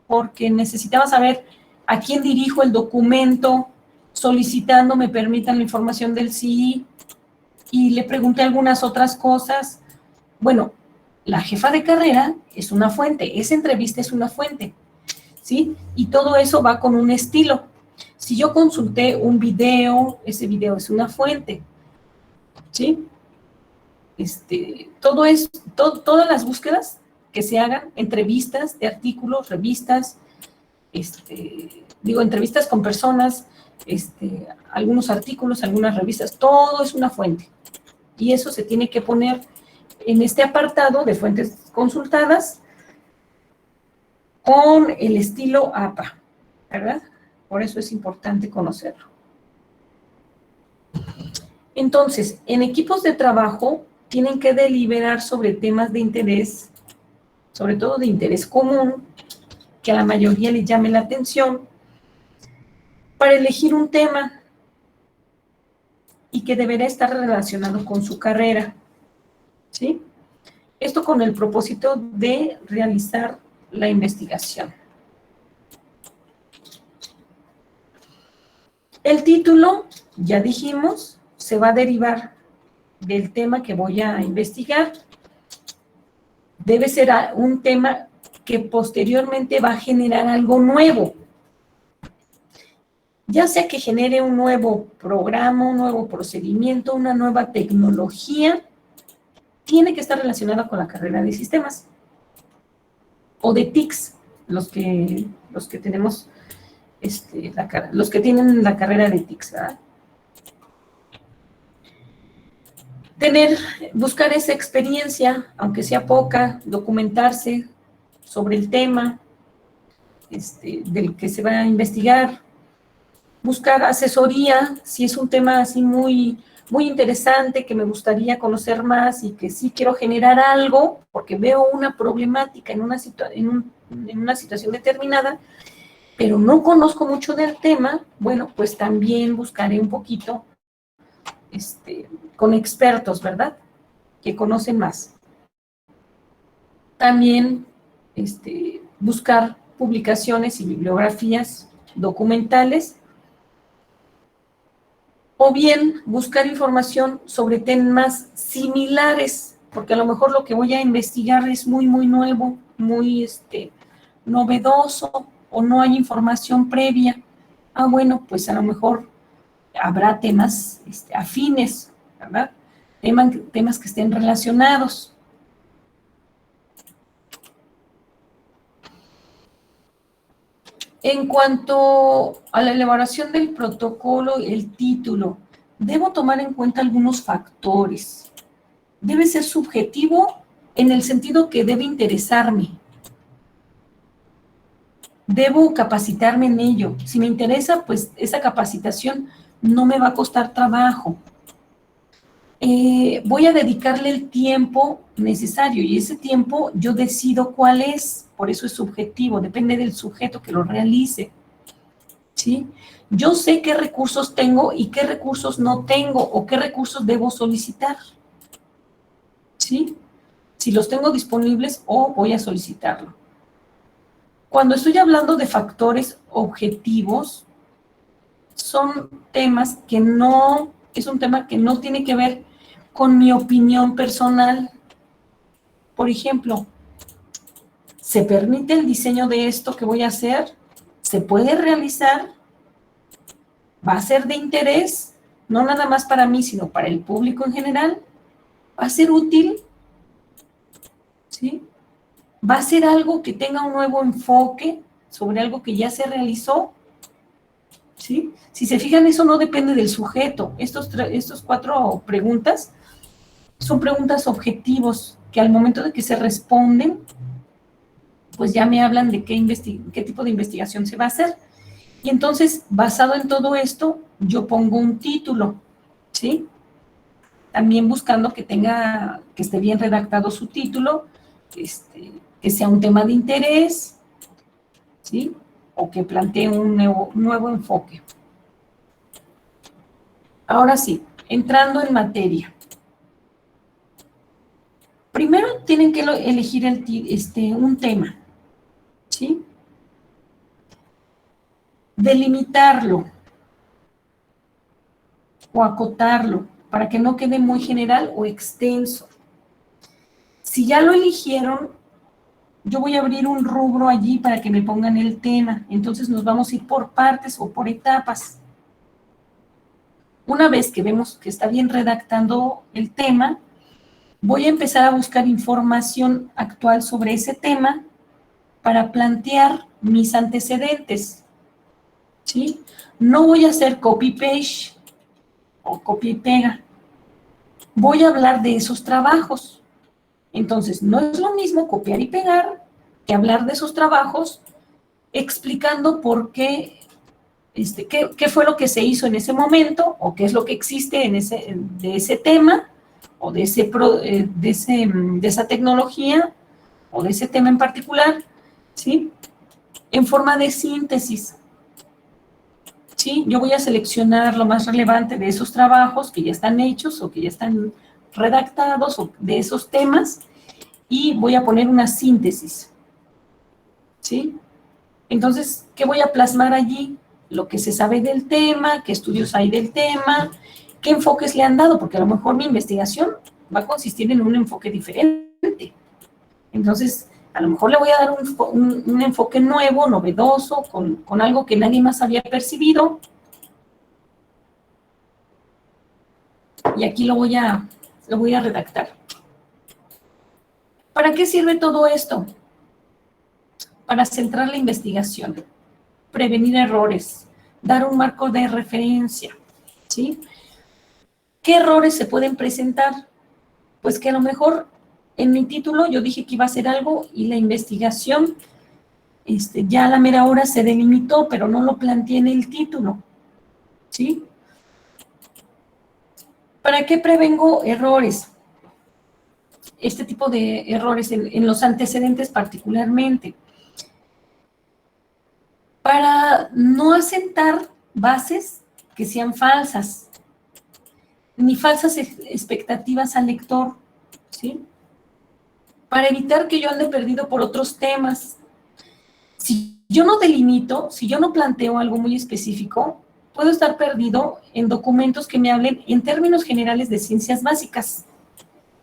porque necesitaba saber a quién dirijo el documento, solicitando me permitan la información del CI y le pregunté algunas otras cosas. Bueno, la jefa de carrera es una fuente, esa entrevista es una fuente. ¿sí? Y todo eso va con un estilo. Si yo consulté un video, ese video es una fuente, ¿sí? Todas las búsquedas que se hagan, entrevistas de artículos, revistas, entrevistas con personas, algunos artículos, algunas revistas, todo es una fuente. Y eso se tiene que poner en este apartado de fuentes consultadas con el estilo APA, ¿verdad? Por eso es importante conocerlo. Entonces, en equipos de trabajo tienen que deliberar sobre temas de interés, sobre todo de interés común, que a la mayoría le llame la atención, para elegir un tema y que deberá estar relacionado con su carrera, ¿sí? Esto con el propósito de realizar la investigación. El título, ya dijimos, se va a derivar del tema que voy a investigar. Debe ser un tema que posteriormente va a generar algo nuevo. Ya sea que genere un nuevo programa, un nuevo procedimiento, una nueva tecnología, tiene que estar relacionada con la carrera de sistemas. O de TICS, los que tenemos, los que tienen la carrera de TICS, ¿verdad? Buscar esa experiencia, aunque sea poca, documentarse sobre el tema del que se va a investigar, buscar asesoría, si es un tema así muy, muy interesante, que me gustaría conocer más y que sí quiero generar algo, porque veo una problemática en una situación determinada, pero no conozco mucho del tema, bueno, pues también buscaré un poquito con expertos, ¿verdad?, que conocen más. También buscar publicaciones y bibliografías documentales, o bien buscar información sobre temas similares, porque a lo mejor lo que voy a investigar es muy, muy nuevo, muy novedoso, o no hay información previa. Ah, bueno, pues a lo mejor habrá temas afines, ¿verdad? Temas que estén relacionados. En cuanto a la elaboración del protocolo, el título, debo tomar en cuenta algunos factores. Debe ser subjetivo en el sentido que debe interesarme. Debo capacitarme en ello. Si me interesa, pues esa capacitación no me va a costar trabajo. Voy a dedicarle el tiempo necesario y ese tiempo yo decido cuál es, por eso es subjetivo, depende del sujeto que lo realice, ¿sí? Yo sé qué recursos tengo y qué recursos no tengo o qué recursos debo solicitar, ¿sí? Si los tengo disponibles o voy a solicitarlo. Cuando estoy hablando de factores objetivos, son temas que no, es un tema que no tiene que ver con mi opinión personal. Por ejemplo, ¿se permite el diseño de esto que voy a hacer? ¿Se puede realizar? ¿Va a ser de interés? No nada más para mí, sino para el público en general. ¿Va a ser útil? ¿Sí? ¿Va a ser algo que tenga un nuevo enfoque sobre algo que ya se realizó? ¿Sí? Si se fijan, eso no depende del sujeto. Estos 4 preguntas son preguntas objetivos que al momento de que se responden, pues ya me hablan de qué tipo de investigación se va a hacer. Y entonces, basado en todo esto, yo pongo un título, ¿sí? También buscando que esté bien redactado su título, que sea un tema de interés, ¿sí? O que plantee un nuevo enfoque. Ahora sí, entrando en materia. Primero tienen que elegir un tema, ¿sí? Delimitarlo o acotarlo para que no quede muy general o extenso. Si ya lo eligieron, yo voy a abrir un rubro allí para que me pongan el tema. Entonces nos vamos a ir por partes o por etapas. Una vez que vemos que está bien redactando el tema, voy a empezar a buscar información actual sobre ese tema para plantear mis antecedentes, ¿sí? No voy a hacer copy-paste o copia y pega. Voy a hablar de esos trabajos. Entonces, no es lo mismo copiar y pegar que hablar de esos trabajos explicando por qué, qué fue lo que se hizo en ese momento o qué es lo que existe de ese tema o de esa tecnología o de ese tema en particular, ¿sí? En forma de síntesis, ¿sí? Yo voy a seleccionar lo más relevante de esos trabajos que ya están hechos o que ya están redactados o de esos temas y voy a poner una síntesis, ¿sí? Entonces, ¿qué voy a plasmar allí? Lo que se sabe del tema, qué estudios hay del tema, qué enfoques le han dado, porque a lo mejor mi investigación va a consistir en un enfoque diferente. Entonces, a lo mejor le voy a dar un enfoque nuevo, novedoso, con algo que nadie más había percibido. Y aquí lo voy a redactar. ¿Para qué sirve todo esto? Para centrar la investigación, prevenir errores, dar un marco de referencia, ¿sí? ¿Qué errores se pueden presentar? Pues que a lo mejor en mi título yo dije que iba a hacer algo y la investigación ya a la mera hora se delimitó, pero no lo planteé en el título, ¿sí? ¿Para qué prevengo errores? Este tipo de errores en los antecedentes particularmente. Para no asentar bases que sean falsas, ni falsas expectativas al lector, ¿sí? Para evitar que yo ande perdido por otros temas. Si yo no delimito, si yo no planteo algo muy específico, puedo estar perdido en documentos que me hablen en términos generales de ciencias básicas.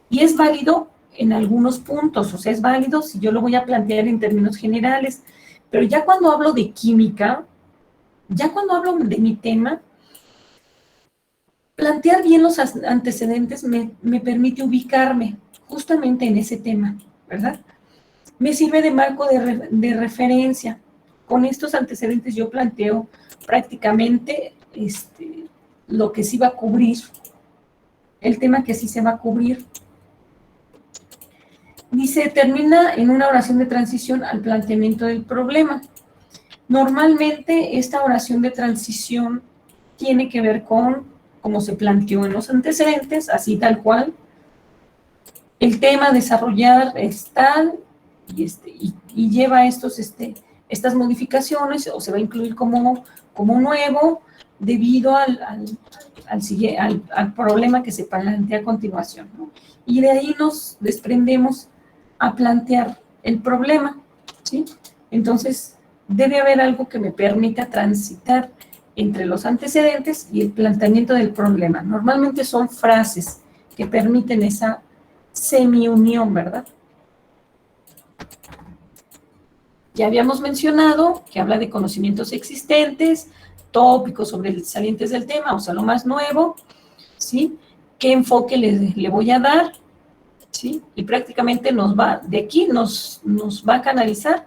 Y es válido en algunos puntos, o sea, es válido si yo lo voy a plantear en términos generales, pero ya cuando hablo de química, ya cuando hablo de mi tema, plantear bien los antecedentes me permite ubicarme justamente en ese tema, ¿verdad? Me sirve de marco de referencia. Con estos antecedentes yo planteo prácticamente lo que sí va a cubrir, el tema que sí se va a cubrir. Dice, termina en una oración de transición al planteamiento del problema. Normalmente esta oración de transición tiene que ver con cómo se planteó en los antecedentes, así tal cual. El tema a desarrollar es tal y lleva estas modificaciones o se va a incluir como nuevo debido al problema que se plantea a continuación, ¿no? Y de ahí nos desprendemos a plantear el problema, ¿sí? Entonces, debe haber algo que me permita transitar entre los antecedentes y el planteamiento del problema. Normalmente son frases que permiten esa semi-unión, ¿verdad? Ya habíamos mencionado que habla de conocimientos existentes, tópicos sobresalientes del tema, o sea, lo más nuevo, ¿sí? ¿Qué enfoque le voy a dar? ¿Sí? Y prácticamente de aquí nos va a canalizar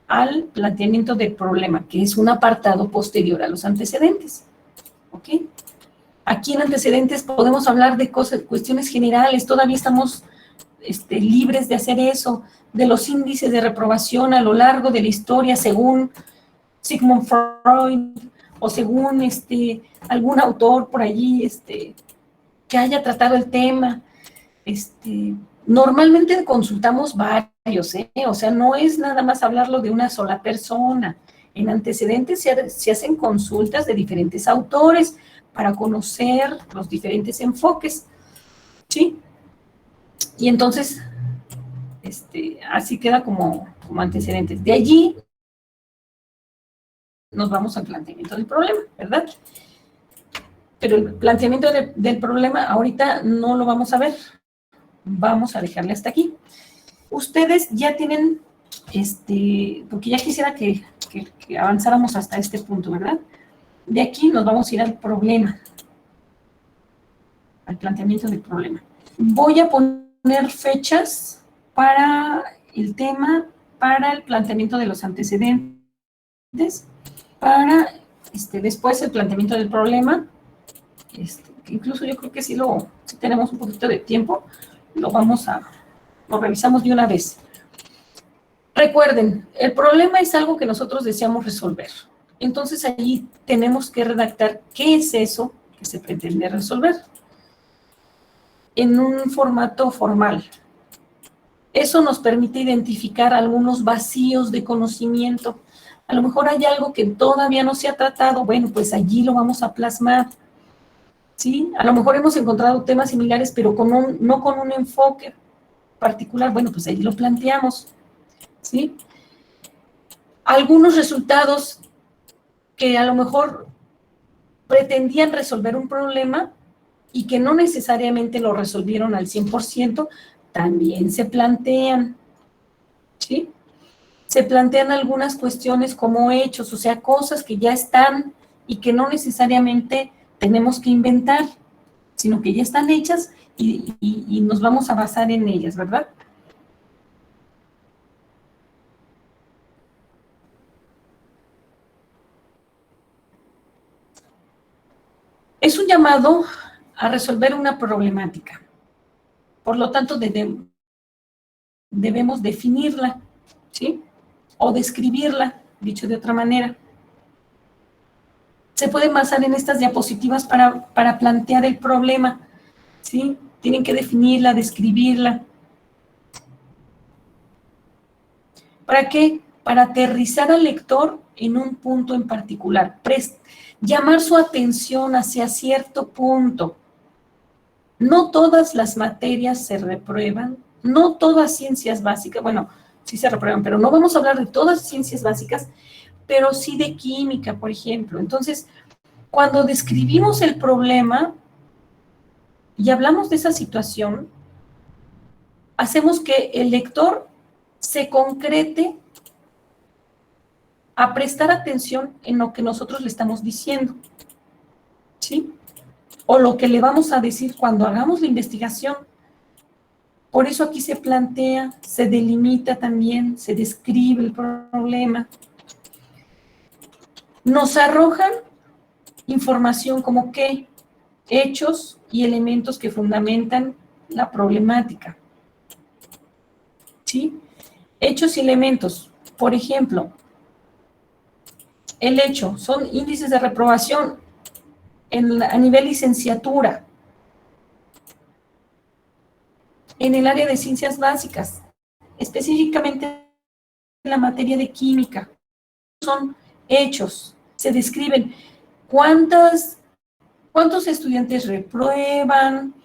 al planteamiento del problema, que es un apartado posterior a los antecedentes, ¿ok? Aquí en antecedentes podemos hablar de cuestiones generales, todavía estamos libres de hacer eso, de los índices de reprobación a lo largo de la historia según Sigmund Freud o según algún autor por allí que haya tratado el tema. Normalmente consultamos varios, o sea, no es nada más hablarlo de una sola persona. En antecedentes se hacen consultas de diferentes autores para conocer los diferentes enfoques, ¿sí? Y entonces, así queda como antecedentes. De allí nos vamos al planteamiento del problema, ¿verdad? Pero el planteamiento del problema ahorita no lo vamos a ver. Vamos a dejarle hasta aquí. Ustedes ya tienen porque ya quisiera que avanzáramos hasta este punto, ¿verdad? De aquí nos vamos a ir al problema, al planteamiento del problema. Voy a poner fechas para el tema, para el planteamiento de los antecedentes, para después el planteamiento del problema, que incluso yo creo que si tenemos un poquito de tiempo, lo revisamos de una vez. Recuerden, el problema es algo que nosotros deseamos resolver. Entonces, allí tenemos que redactar qué es eso que se pretende resolver en un formato formal. Eso nos permite identificar algunos vacíos de conocimiento. A lo mejor hay algo que todavía no se ha tratado, bueno, pues allí lo vamos a plasmar, ¿sí? A lo mejor hemos encontrado temas similares, pero no con un enfoque particular, bueno, pues allí lo planteamos, ¿sí? Algunos resultados que a lo mejor pretendían resolver un problema y que no necesariamente lo resolvieron al 100%, también se plantean, ¿sí? Se plantean algunas cuestiones como hechos, o sea, cosas que ya están y que no necesariamente tenemos que inventar, sino que ya están hechas y nos vamos a basar en ellas, ¿verdad? Es un llamado a resolver una problemática. Por lo tanto, debemos definirla, ¿sí? O describirla, dicho de otra manera. Se pueden basar en estas diapositivas para plantear el problema, ¿sí? Tienen que definirla, describirla. ¿Para qué? Para aterrizar al lector en un punto en particular. Llamar su atención hacia cierto punto. No todas las materias se reprueban, no todas ciencias básicas, bueno, sí se reprueban, pero no vamos a hablar de todas ciencias básicas, pero sí de química, por ejemplo. Entonces, cuando describimos el problema y hablamos de esa situación, hacemos que el lector se concrete a prestar atención en lo que nosotros le estamos diciendo, ¿sí? O lo que le vamos a decir cuando hagamos la investigación. Por eso aquí se plantea, se delimita también, se describe el problema. Nos arrojan información como qué, hechos y elementos que fundamentan la problemática, ¿sí? Hechos y elementos. Por ejemplo, el hecho son índices de reprobación a nivel licenciatura, en el área de ciencias básicas, específicamente en la materia de química. Son hechos, se describen cuántos estudiantes reprueban,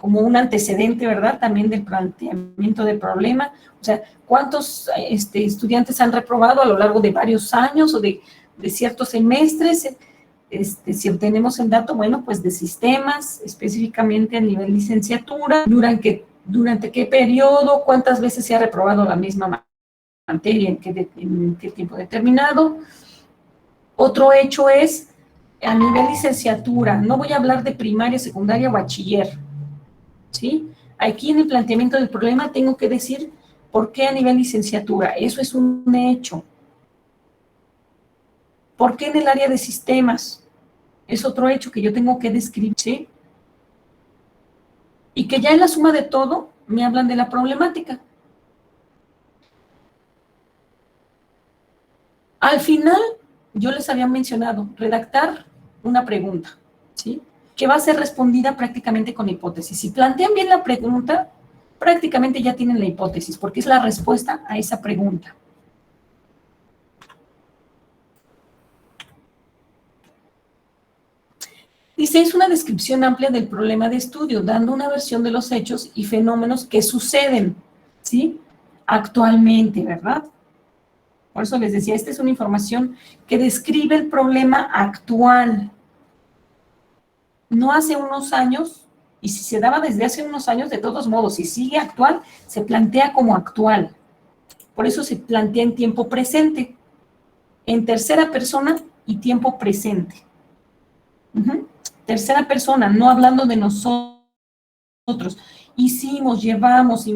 como un antecedente, ¿verdad? También del planteamiento del problema, o sea, cuántos estudiantes han reprobado a lo largo de varios años o de ciertos semestres. Si obtenemos el dato, bueno, pues de sistemas, específicamente a nivel licenciatura, durante qué periodo, cuántas veces se ha reprobado la misma materia, en qué tiempo determinado. Otro hecho es a nivel licenciatura, no voy a hablar de primaria, secundaria, bachiller, ¿sí? Aquí en el planteamiento del problema tengo que decir por qué a nivel licenciatura, eso es un hecho. ¿Por qué en el área de sistemas? Es otro hecho que yo tengo que describir, ¿sí? Y que ya en la suma de todo me hablan de la problemática. Al final, yo les había mencionado, redactar una pregunta, ¿sí? Que va a ser respondida prácticamente con hipótesis. Si plantean bien la pregunta, prácticamente ya tienen la hipótesis, porque es la respuesta a esa pregunta. Dice, es una descripción amplia del problema de estudio, dando una versión de los hechos y fenómenos que suceden, ¿sí? Actualmente, ¿verdad? Por eso les decía, esta es una información que describe el problema actual. No hace unos años Y si se daba desde hace unos años, de todos modos, si sigue actual, se plantea como actual. Por eso se plantea en tiempo presente, en tercera persona y tiempo presente. Tercera persona, no hablando de nosotros. Hicimos, llevamos,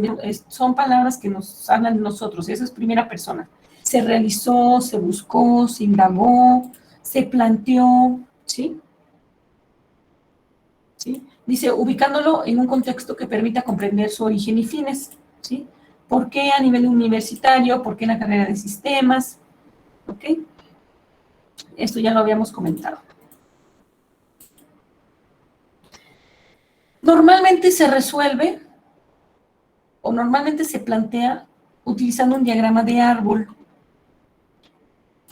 son palabras que nos hablan de nosotros, esa es primera persona. Se realizó, se buscó, se indagó, se planteó, ¿sí? ¿Sí? Dice, ubicándolo en un contexto que permita comprender su origen y fines, ¿sí? ¿Por qué a nivel universitario? ¿Por qué en la carrera de sistemas? ¿Ok? Esto ya lo habíamos comentado. Normalmente se resuelve o normalmente se plantea utilizando un diagrama de árbol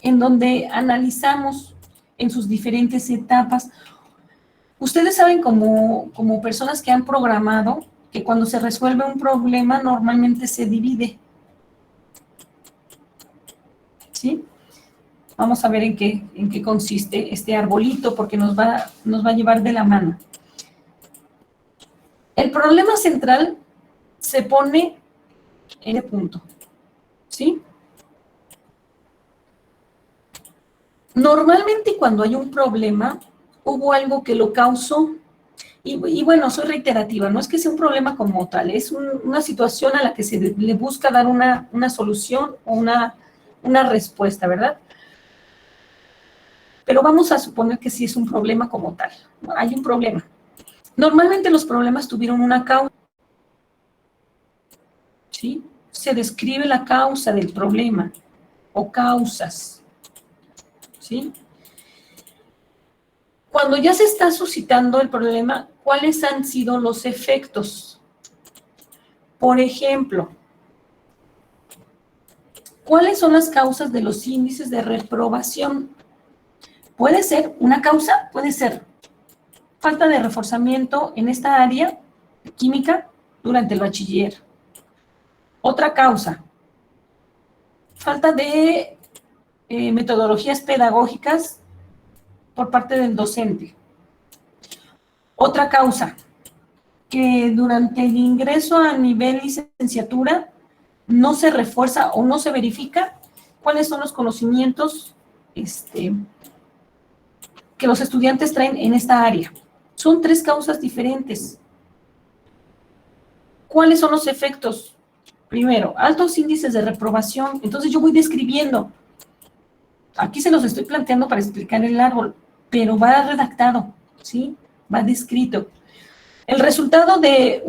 en donde analizamos en sus diferentes etapas. Ustedes saben como personas que han programado que cuando se resuelve un problema normalmente se divide. ¿Sí? Vamos a ver en qué consiste este arbolito porque nos va a llevar de la mano. El problema central se pone en el punto. ¿Sí? Normalmente cuando hay un problema, hubo algo que lo causó. Y bueno, soy reiterativa, no es que sea un problema como tal, es una situación a la que se le busca dar una solución o una respuesta, ¿verdad? Pero vamos a suponer que sí es un problema como tal. Hay un problema. Normalmente los problemas tuvieron una causa. ¿Sí? Se describe la causa del problema o causas. ¿Sí? Cuando ya se está suscitando el problema, ¿cuáles han sido los efectos? Por ejemplo, ¿cuáles son las causas de los índices de reprobación? Puede ser una causa, puede ser falta de reforzamiento en esta área química durante el bachiller. Otra causa, falta de metodologías pedagógicas por parte del docente. Otra causa, que durante el ingreso a nivel licenciatura no se refuerza o no se verifica cuáles son los conocimientos que los estudiantes traen en esta área. Son tres causas diferentes. ¿Cuáles son los efectos? Primero, altos índices de reprobación. Entonces yo voy describiendo. Aquí se los estoy planteando para explicar el árbol, pero va redactado, ¿sí? Va descrito. El resultado de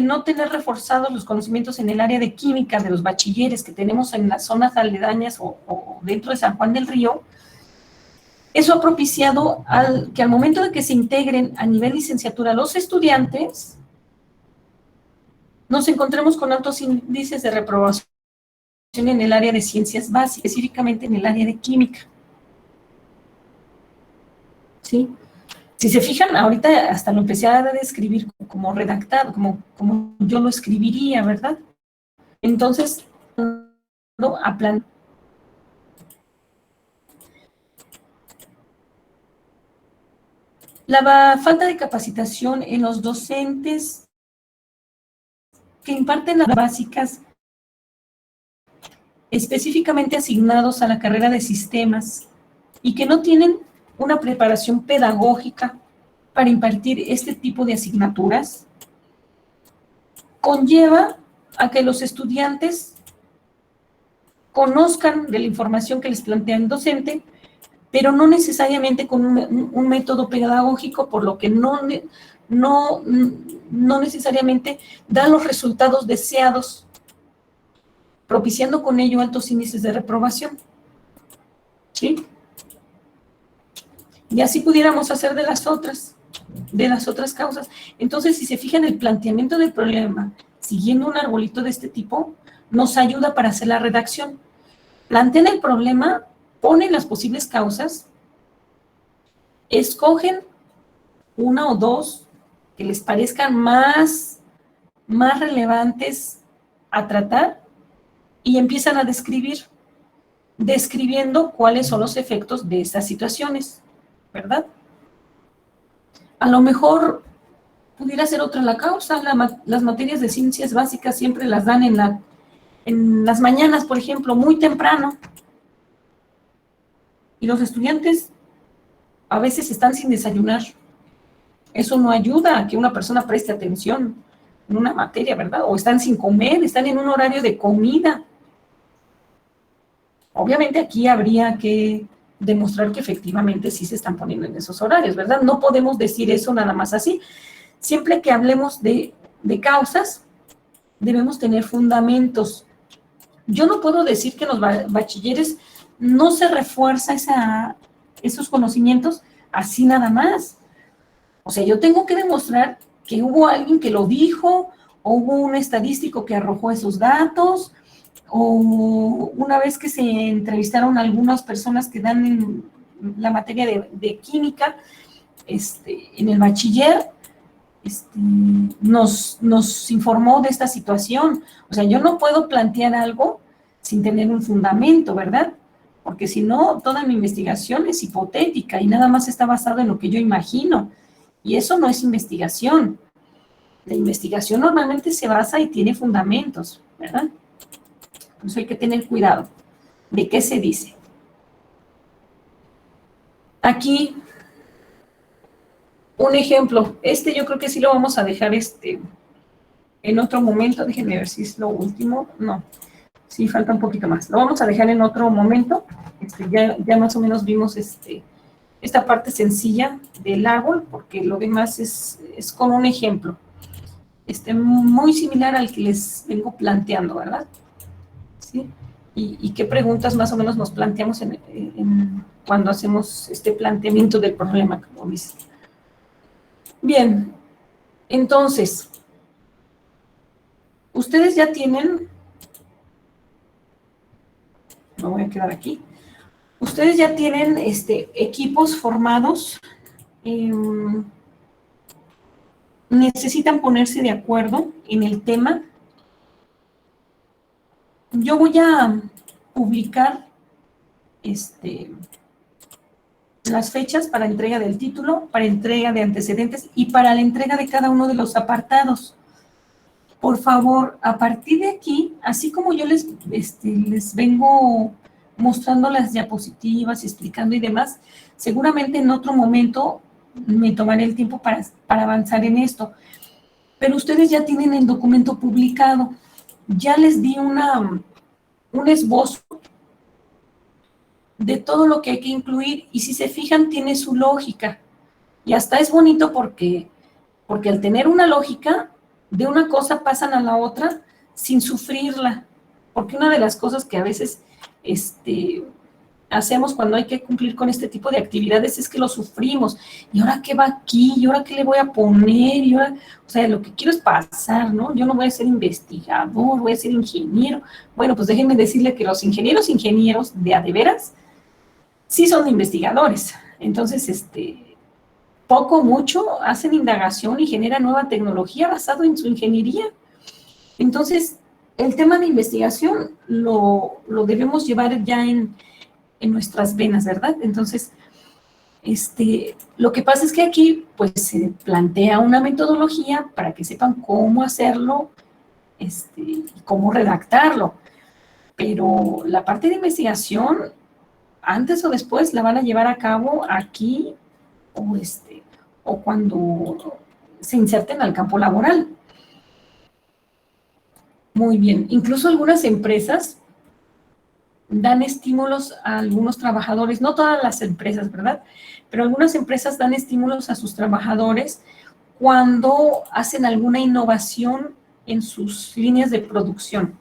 no tener reforzados los conocimientos en el área de química de los bachilleres que tenemos en las zonas aledañas o dentro de San Juan del Río, eso ha propiciado que al momento de que se integren a nivel licenciatura los estudiantes, nos encontremos con altos índices de reprobación en el área de ciencias básicas, específicamente en el área de química. ¿Sí? Si se fijan, ahorita hasta lo empecé a describir como redactado, como yo lo escribiría, ¿verdad? Entonces, a plan. La falta de capacitación en los docentes que imparten las básicas específicamente asignados a la carrera de sistemas y que no tienen una preparación pedagógica para impartir este tipo de asignaturas, conlleva a que los estudiantes conozcan de la información que les plantea el docente, pero no necesariamente con un método pedagógico, por lo que no necesariamente da los resultados deseados, propiciando con ello altos índices de reprobación. ¿Sí? Y así pudiéramos hacer de las otras causas. Entonces, si se fijan, el planteamiento del problema, siguiendo un arbolito de este tipo, nos ayuda para hacer la redacción. Plantean el problema, ponen las posibles causas, escogen una o dos que les parezcan más relevantes a tratar y empiezan a describiendo cuáles son los efectos de estas situaciones, ¿verdad? A lo mejor Pudiera ser otra la causa. Las materias de ciencias básicas siempre las dan en las mañanas, por ejemplo, muy temprano. Y los estudiantes a veces están sin desayunar. Eso no ayuda a que una persona preste atención en una materia, ¿verdad? O están sin comer, están en un horario de comida. Obviamente aquí habría que demostrar que efectivamente sí se están poniendo en esos horarios, ¿verdad? No podemos decir eso nada más así. Siempre que hablemos de causas, debemos tener fundamentos. Yo no puedo decir que en los bachilleres no se refuerza esos conocimientos así nada más. O sea, yo tengo que demostrar que hubo alguien que lo dijo, o hubo un estadístico que arrojó esos datos, o una vez que se entrevistaron algunas personas que dan en la materia de química, en el bachiller, nos informó de esta situación. O sea, yo no puedo plantear algo sin tener un fundamento, ¿verdad? Porque si no, toda mi investigación es hipotética y nada más está basada en lo que yo imagino. Y eso no es investigación. La investigación normalmente se basa y tiene fundamentos, ¿verdad? Por eso hay que tener cuidado de qué se dice. Aquí, un ejemplo. Yo creo que sí lo vamos a dejar en otro momento. Déjenme ver si es lo último. No, sí, falta un poquito más. Lo vamos a dejar en otro momento. Ya más o menos vimos esta parte sencilla del árbol, porque lo demás es con un ejemplo. Muy similar al que les vengo planteando, ¿verdad? ¿Sí? ¿Y qué preguntas más o menos nos planteamos cuando hacemos este planteamiento del problema, como dice? Bien, entonces, ustedes ya tienen, me voy a quedar aquí, ustedes ya tienen equipos formados, necesitan ponerse de acuerdo en el tema. Yo voy a publicar las fechas para entrega del título, para entrega de antecedentes y para la entrega de cada uno de los apartados. Por favor, a partir de aquí, así como yo les vengo mostrando las diapositivas, explicando y demás, seguramente en otro momento me tomaré el tiempo para avanzar en esto. Pero ustedes ya tienen el documento publicado. Ya les di un esbozo de todo lo que hay que incluir, y si se fijan, tiene su lógica. Y hasta es bonito porque al tener una lógica, de una cosa pasan a la otra sin sufrirla. Porque una de las cosas que a veces hacemos cuando hay que cumplir con este tipo de actividades es que lo sufrimos. ¿Y ahora qué va aquí? ¿Y ahora qué le voy a poner? ¿Y ahora? O sea, lo que quiero es pasar, ¿no? Yo no voy a ser investigador, voy a ser ingeniero. Bueno, pues déjenme decirle que los ingenieros de a de veras, sí son investigadores. Entonces, poco o mucho hacen indagación y generan nueva tecnología basado en su ingeniería. Entonces, el tema de investigación lo debemos llevar ya en nuestras venas, ¿verdad? Entonces, lo que pasa es que aquí, pues, se plantea una metodología para que sepan cómo hacerlo, y cómo redactarlo. Pero la parte de investigación, antes o después, la van a llevar a cabo aquí o cuando se inserten al campo laboral. Muy bien. Incluso algunas empresas dan estímulos a algunos trabajadores, no todas las empresas, ¿verdad? Pero algunas empresas dan estímulos a sus trabajadores cuando hacen alguna innovación en sus líneas de producción.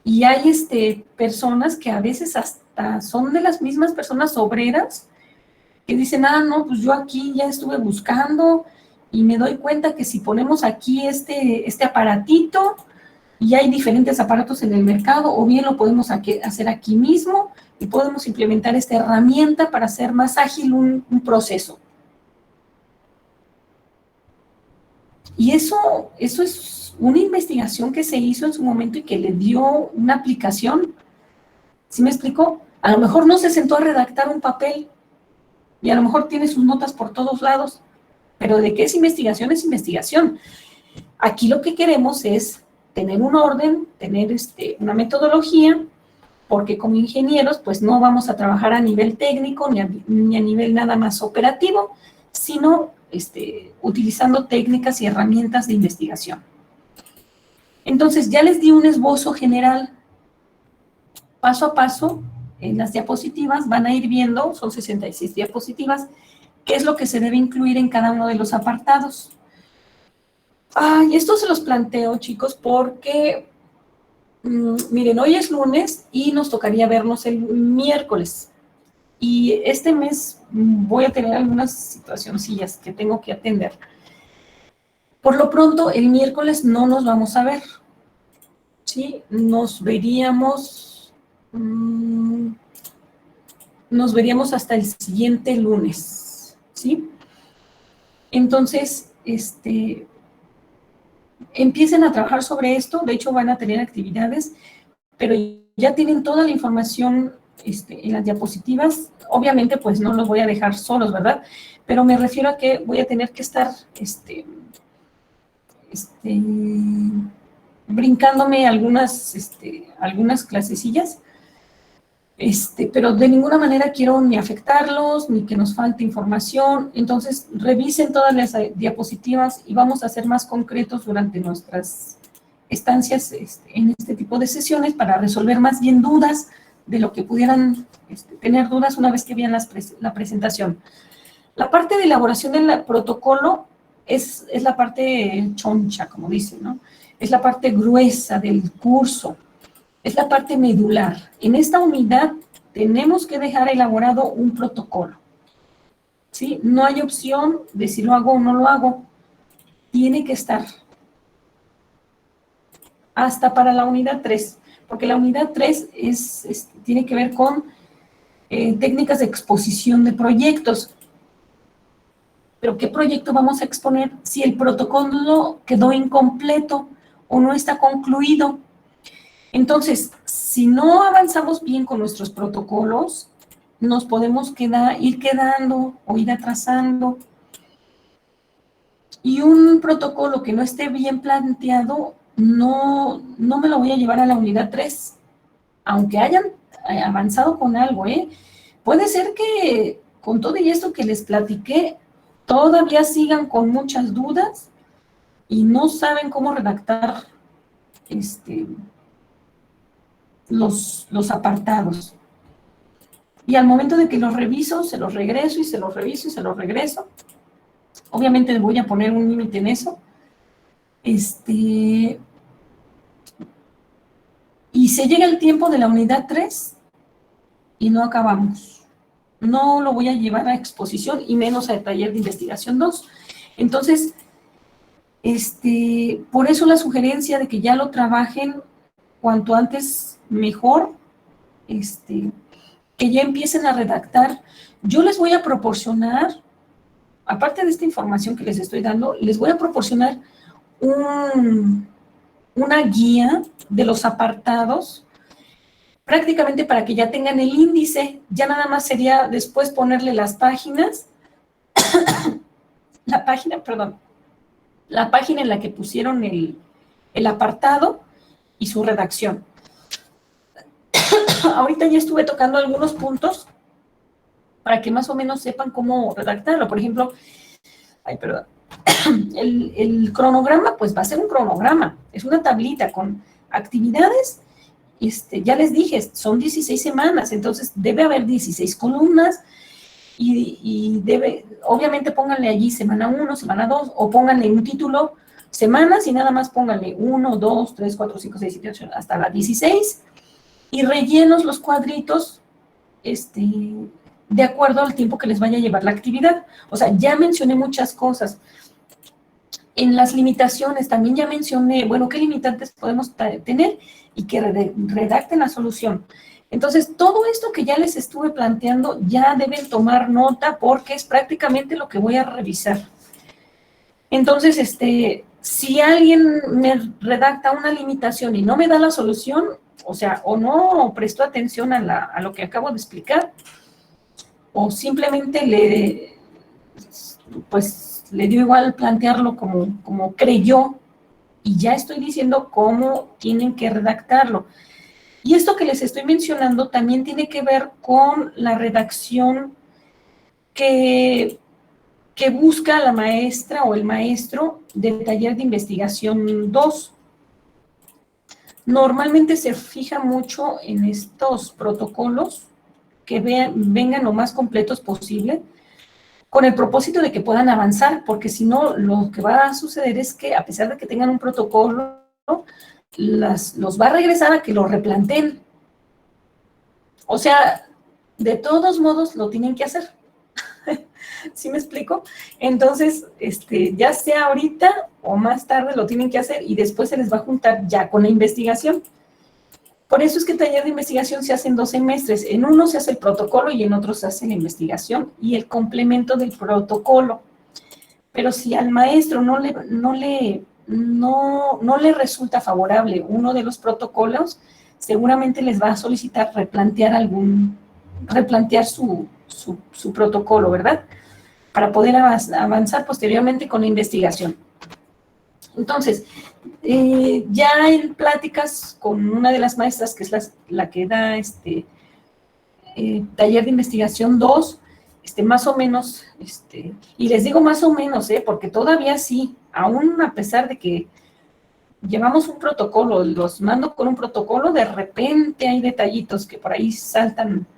Y hay personas que a veces hasta son de las mismas personas obreras que dicen, no, pues yo aquí ya estuve buscando y me doy cuenta que si ponemos aquí este aparatito, y hay diferentes aparatos en el mercado, o bien lo podemos hacer aquí mismo y podemos implementar esta herramienta para hacer más ágil un proceso. Y eso es una investigación que se hizo en su momento y que le dio una aplicación. ¿Sí me explico? A lo mejor no se sentó a redactar un papel y a lo mejor tiene sus notas por todos lados, Pero ¿de qué es investigación? Es investigación. Aquí lo que queremos es tener un orden, tener una metodología, porque como ingenieros, pues no vamos a trabajar a nivel técnico ni a nivel nada más operativo, sino utilizando técnicas y herramientas de investigación. Entonces, ya les di un esbozo general. Paso a paso, en las diapositivas van a ir viendo, son 66 diapositivas, qué es lo que se debe incluir en cada uno de los apartados. Y esto se los planteo, chicos, porque, miren, hoy es lunes y nos tocaría vernos el miércoles. Y este mes voy a tener algunas situacioncillas que tengo que atender. Por lo pronto, el miércoles no nos vamos a ver, ¿sí? Nos veríamos hasta el siguiente lunes, ¿sí? Entonces, empiecen a trabajar sobre esto, de hecho van a tener actividades, pero ya tienen toda la información en las diapositivas. Obviamente, pues no los voy a dejar solos, ¿verdad? Pero me refiero a que voy a tener que estar brincándome algunas clasecillas, pero de ninguna manera quiero ni afectarlos, ni que nos falte información. Entonces, revisen todas las diapositivas y vamos a ser más concretos durante nuestras estancias en este tipo de sesiones para resolver más bien dudas de lo que pudieran tener dudas una vez que vean la presentación. La parte de elaboración del protocolo es la parte choncha, como dicen, ¿no? Es la parte gruesa del curso, es la parte medular. En esta unidad tenemos que dejar elaborado un protocolo, ¿sí? No hay opción de si lo hago o no lo hago. Tiene que estar. Hasta para la unidad 3, porque la unidad 3 tiene que ver con técnicas de exposición de proyectos. Pero ¿qué proyecto vamos a exponer si el protocolo quedó incompleto o no está concluido? Entonces, si no avanzamos bien con nuestros protocolos, nos podemos ir quedando o ir atrasando. Y un protocolo que no esté bien planteado, no me lo voy a llevar a la unidad 3, aunque hayan avanzado con algo, ¿eh? Puede ser que con todo y esto que les platiqué, todavía sigan con muchas dudas y no saben cómo redactar los apartados. Y al momento de que los reviso, se los regreso y se los reviso y se los regreso. Obviamente les voy a poner un límite en eso. Y se llega el tiempo de la unidad 3 y no acabamos. No lo voy a llevar a exposición y menos a taller de investigación 2. Entonces, por eso la sugerencia de que ya lo trabajen cuanto antes mejor, que ya empiecen a redactar. Yo les voy a proporcionar, aparte de esta información que les estoy dando, les voy a proporcionar una guía de los apartados, prácticamente para que ya tengan el índice. Ya nada más sería después ponerle las páginas, la página en la que pusieron el apartado y su redacción. Ahorita ya estuve tocando algunos puntos para que más o menos sepan cómo redactarlo. Por ejemplo, el cronograma, pues va a ser un cronograma, es una tablita con actividades. Ya les dije, son 16 semanas, entonces debe haber 16 columnas y obviamente pónganle allí semana 1, semana 2, o pónganle un título, semanas, y nada más pónganle 1, 2, 3, 4, 5, 6, 7, 8, hasta la 16, y rellenos los cuadritos, de acuerdo al tiempo que les vaya a llevar la actividad. O sea, ya mencioné muchas cosas. En las limitaciones también ya mencioné, bueno, qué limitantes podemos tener y que redacten la solución. Entonces, todo esto que ya les estuve planteando, ya deben tomar nota porque es prácticamente lo que voy a revisar. Entonces, si alguien me redacta una limitación y no me da la solución, o sea, o no prestó atención a lo que acabo de explicar, o simplemente le dio igual plantearlo como creyó, y ya estoy diciendo cómo tienen que redactarlo. Y esto que les estoy mencionando también tiene que ver con la redacción que busca la maestra o el maestro del taller de investigación 2. Normalmente se fija mucho en estos protocolos que vengan lo más completos posible, con el propósito de que puedan avanzar, porque si no, lo que va a suceder es que a pesar de que tengan un protocolo, los va a regresar a que lo replanteen. O sea, de todos modos lo tienen que hacer. ¿Sí me explico? Entonces, ya sea ahorita o más tarde lo tienen que hacer y después se les va a juntar ya con la investigación. Por eso es que el taller de investigación se hace en 2 semestres. En uno se hace el protocolo y en otro se hace la investigación y el complemento del protocolo. Pero si al maestro no le resulta favorable uno de los protocolos, seguramente les va a solicitar replantear su protocolo, ¿verdad? Para poder avanzar posteriormente con la investigación. Entonces, ya en pláticas con una de las maestras, que es la que da taller de investigación 2, más o menos, y les digo más o menos, porque todavía sí, aún a pesar de que llevamos un protocolo, los mando con un protocolo, de repente hay detallitos que por ahí saltan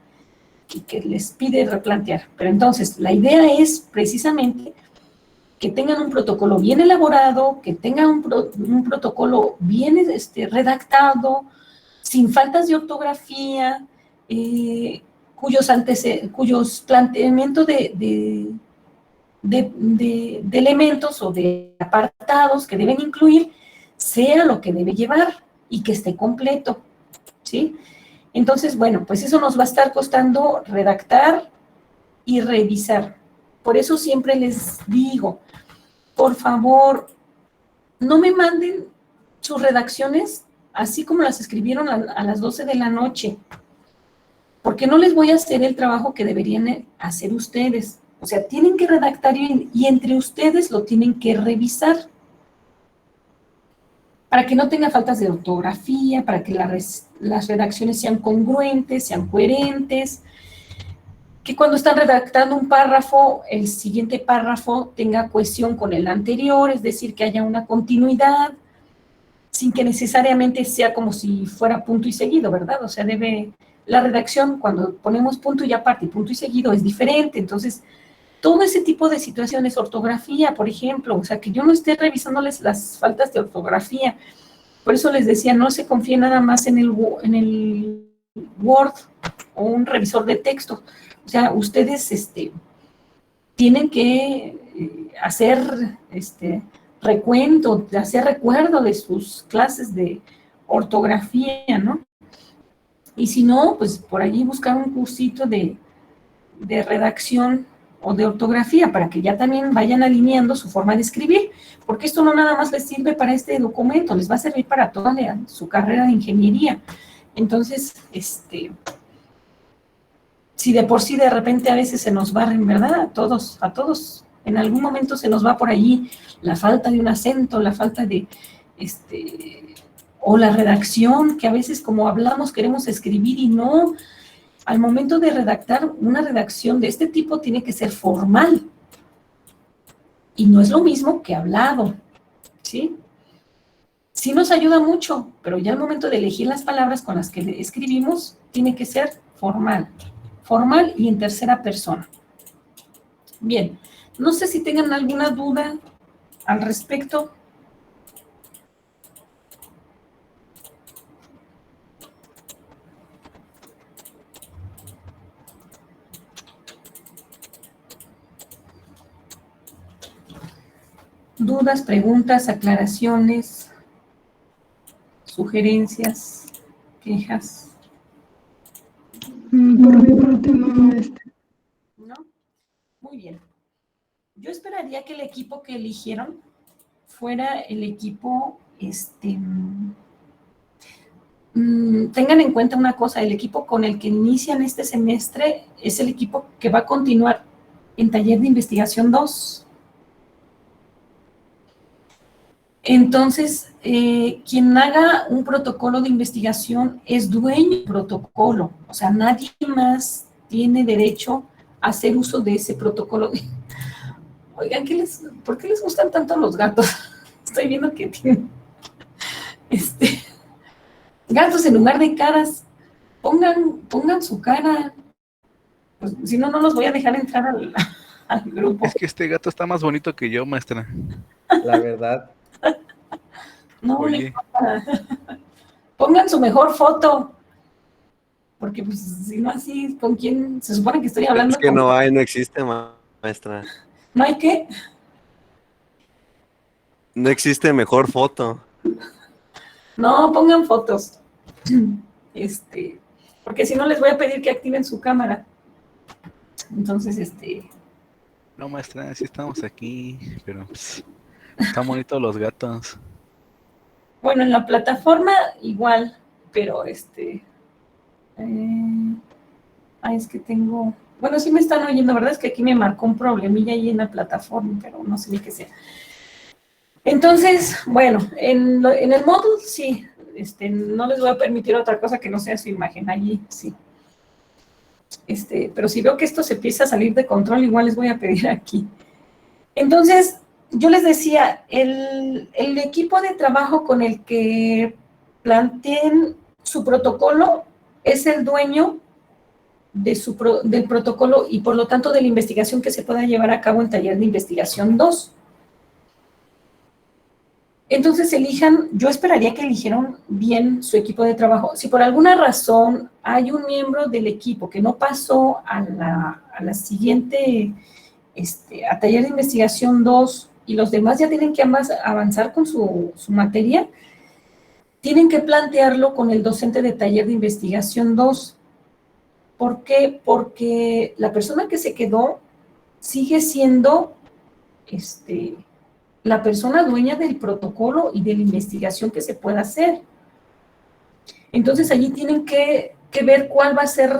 y que les pide replantear. Pero entonces, la idea es precisamente que tengan un protocolo bien elaborado, que tengan un protocolo bien redactado, sin faltas de ortografía, cuyos planteamientos de elementos o de apartados que deben incluir sea lo que debe llevar y que esté completo, ¿sí? Entonces, bueno, pues eso nos va a estar costando redactar y revisar. Por eso siempre les digo, por favor, no me manden sus redacciones así como las escribieron a las 12 de la noche, porque no les voy a hacer el trabajo que deberían hacer ustedes. O sea, tienen que redactar y entre ustedes lo tienen que revisar para que no tenga faltas de ortografía, para que las redacciones sean congruentes, sean coherentes, que cuando están redactando un párrafo, el siguiente párrafo tenga cohesión con el anterior, es decir, que haya una continuidad, sin que necesariamente sea como si fuera punto y seguido, ¿verdad? O sea, la redacción, cuando ponemos punto y aparte y punto y seguido, es diferente. Entonces, todo ese tipo de situaciones, ortografía, por ejemplo, o sea, que yo no esté revisándoles las faltas de ortografía. Por eso les decía, no se confíen nada más en el Word o un revisor de texto. O sea, ustedes tienen que hacer recuento, hacer recuerdo de sus clases de ortografía, ¿no? Y si no, pues por allí buscar un cursito de redacción o de ortografía para que ya también vayan alineando su forma de escribir, porque esto no nada más les sirve para este documento, les va a servir para toda su carrera de ingeniería. Entonces, si de por sí de repente a veces se nos barren, ¿verdad? A todos, en algún momento se nos va por allí la falta de un acento, la falta de, o la redacción, que a veces como hablamos queremos escribir y no. Al momento de redactar, una redacción de este tipo tiene que ser formal. Y no es lo mismo que hablado, ¿sí? Sí nos ayuda mucho, pero ya al momento de elegir las palabras con las que escribimos, tiene que ser formal. Formal y en tercera persona. Bien, no sé si tengan alguna duda al respecto. Dudas, preguntas, aclaraciones, sugerencias, quejas. Por mi parte no, ¿No? Muy bien. Yo esperaría que el equipo que eligieron fuera el equipo, tengan en cuenta una cosa, el equipo con el que inician este semestre es el equipo que va a continuar en taller de investigación 2. Entonces, quien haga un protocolo de investigación es dueño del protocolo, o sea, nadie más tiene derecho a hacer uso de ese protocolo. Oigan, ¿por qué les gustan tanto los gatos? Estoy viendo que tienen gatos en lugar de caras. Pongan su cara. Pues, si no, no los voy a dejar entrar al grupo. Es que este gato está más bonito que yo, maestra. La verdad. No, Oye, pongan su mejor foto. Porque, pues, si no así, ¿con quién? Se supone que estoy hablando. Es que no hay, no existe, maestra. ¿No hay qué? No existe mejor foto. No, pongan fotos. Porque si no les voy a pedir que activen su cámara. Entonces, no, maestra, sí estamos aquí, pero pues, están bonitos los gatos. bueno, en la plataforma igual, pero es que tengo, bueno, sí me están oyendo, ¿verdad? Es que aquí me marcó un problemilla ahí en la plataforma, pero no sé ni qué sea. Entonces, bueno, en el módulo sí, no les voy a permitir otra cosa que no sea su imagen, allí sí. Pero si veo que esto se empieza a salir de control, igual les voy a pedir aquí. Entonces, yo les decía, el equipo de trabajo con el que planteen su protocolo es el dueño del protocolo y por lo tanto de la investigación que se pueda llevar a cabo en taller de investigación 2. Entonces yo esperaría que eligieran bien su equipo de trabajo. Si por alguna razón hay un miembro del equipo que no pasó a la siguiente, a taller de investigación 2 y los demás ya tienen que avanzar con su materia, tienen que plantearlo con el docente de taller de investigación 2. ¿Por qué? Porque la persona que se quedó sigue siendo la persona dueña del protocolo y de la investigación que se pueda hacer. Entonces, allí tienen que ver cuál va a ser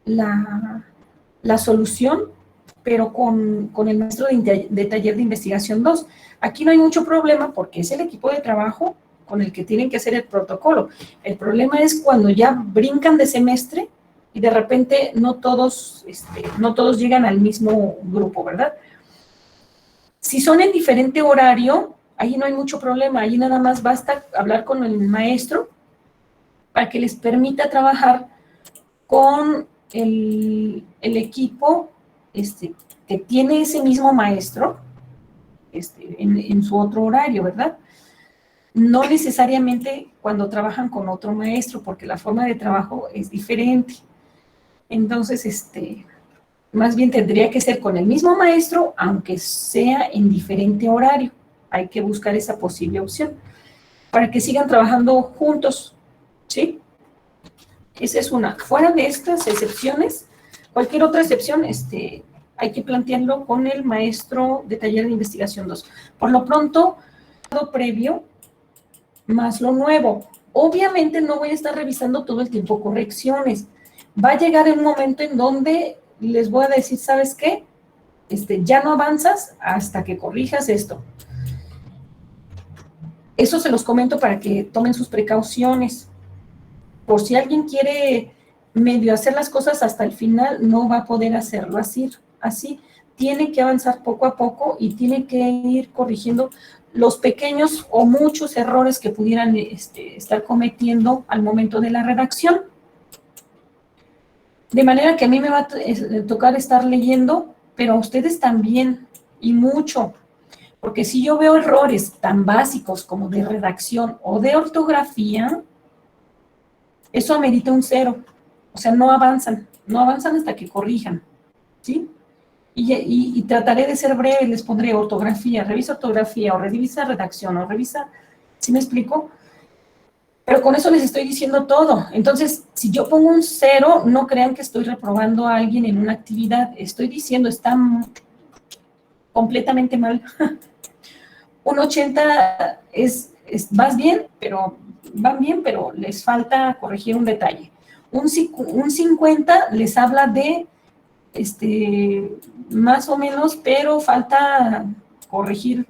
la solución, pero con el maestro de taller de investigación 2. Aquí no hay mucho problema porque es el equipo de trabajo con el que tienen que hacer el protocolo. El problema es cuando ya brincan de semestre y de repente no todos llegan al mismo grupo, ¿verdad? Si son en diferente horario, ahí no hay mucho problema, ahí nada más basta hablar con el maestro para que les permita trabajar con el equipo que tiene ese mismo maestro en su otro horario, ¿verdad? No necesariamente cuando trabajan con otro maestro, porque la forma de trabajo es diferente. Entonces, más bien tendría que ser con el mismo maestro, aunque sea en diferente horario. Hay que buscar esa posible opción para que sigan trabajando juntos, ¿sí? Esa es una. Fuera de estas excepciones, cualquier otra excepción, hay que plantearlo con el maestro de taller de investigación 2. Por lo pronto, todo previo, más lo nuevo. Obviamente no voy a estar revisando todo el tiempo correcciones. Va a llegar un momento en donde les voy a decir, ¿sabes qué? Ya no avanzas hasta que corrijas esto. Eso se los comento para que tomen sus precauciones. Por si alguien quiere medio hacer las cosas hasta el final, no va a poder hacerlo así. Tiene que avanzar poco a poco y tiene que ir corrigiendo los pequeños o muchos errores que pudieran estar cometiendo al momento de la redacción. De manera que a mí me va a tocar estar leyendo, pero a ustedes también, y mucho. Porque si yo veo errores tan básicos como de redacción o de ortografía, eso amerita un 0. O sea, no avanzan hasta que corrijan, ¿sí? Y trataré de ser breve, les pondré ortografía, revisa ortografía, o revisa redacción, o revisa, ¿sí me explico? Pero con eso les estoy diciendo todo. Entonces, si yo pongo un 0, no crean que estoy reprobando a alguien en una actividad. Estoy diciendo, está completamente mal. Un 80 van bien, pero les falta corregir un detalle. Un 50 les habla de más o menos, pero falta corregir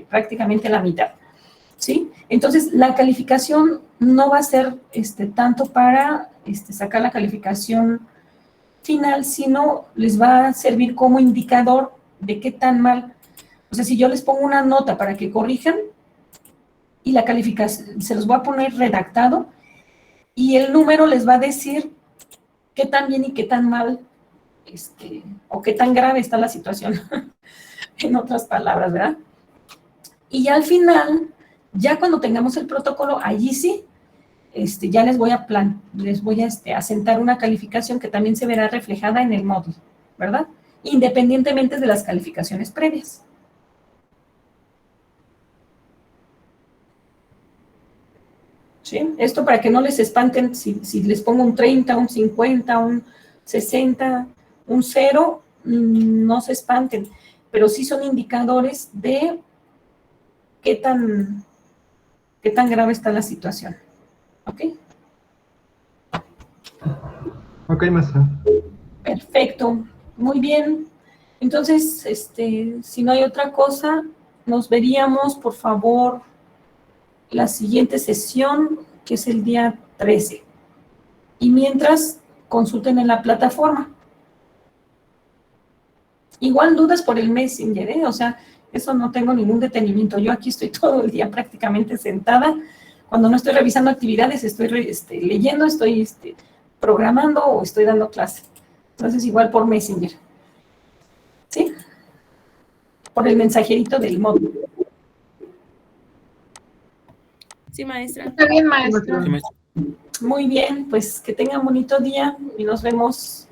prácticamente la mitad, ¿sí? Entonces, la calificación no va a ser tanto para sacar la calificación final, sino les va a servir como indicador de qué tan mal. O sea, si yo les pongo una nota para que corrijan y la calificación, se los voy a poner redactado y el número les va a decir qué tan bien y qué tan mal, o qué tan grave está la situación, en otras palabras, ¿verdad? Y ya al final, ya cuando tengamos el protocolo, allí sí, ya les voy a asentar una calificación que también se verá reflejada en el módulo, ¿verdad? Independientemente de las calificaciones previas. ¿Sí? Esto para que no les espanten si les pongo un 30, un 50, un 60, un 0, no se espanten, pero sí son indicadores de qué tan grave está la situación. ¿Ok? Ok, maestra. Perfecto, muy bien. Entonces, si no hay otra cosa, nos veríamos, por favor, la siguiente sesión, que es el día 13. Y mientras, consulten en la plataforma. Igual dudas por el Messenger, ¿eh? O sea, eso no tengo ningún detenimiento. Yo aquí estoy todo el día prácticamente sentada. Cuando no estoy revisando actividades, estoy leyendo, estoy programando o estoy dando clase. Entonces, igual por Messenger. ¿Sí? Por el mensajerito del módulo. Sí, maestra. Está bien, maestra. Muy bien, pues que tengan bonito día y nos vemos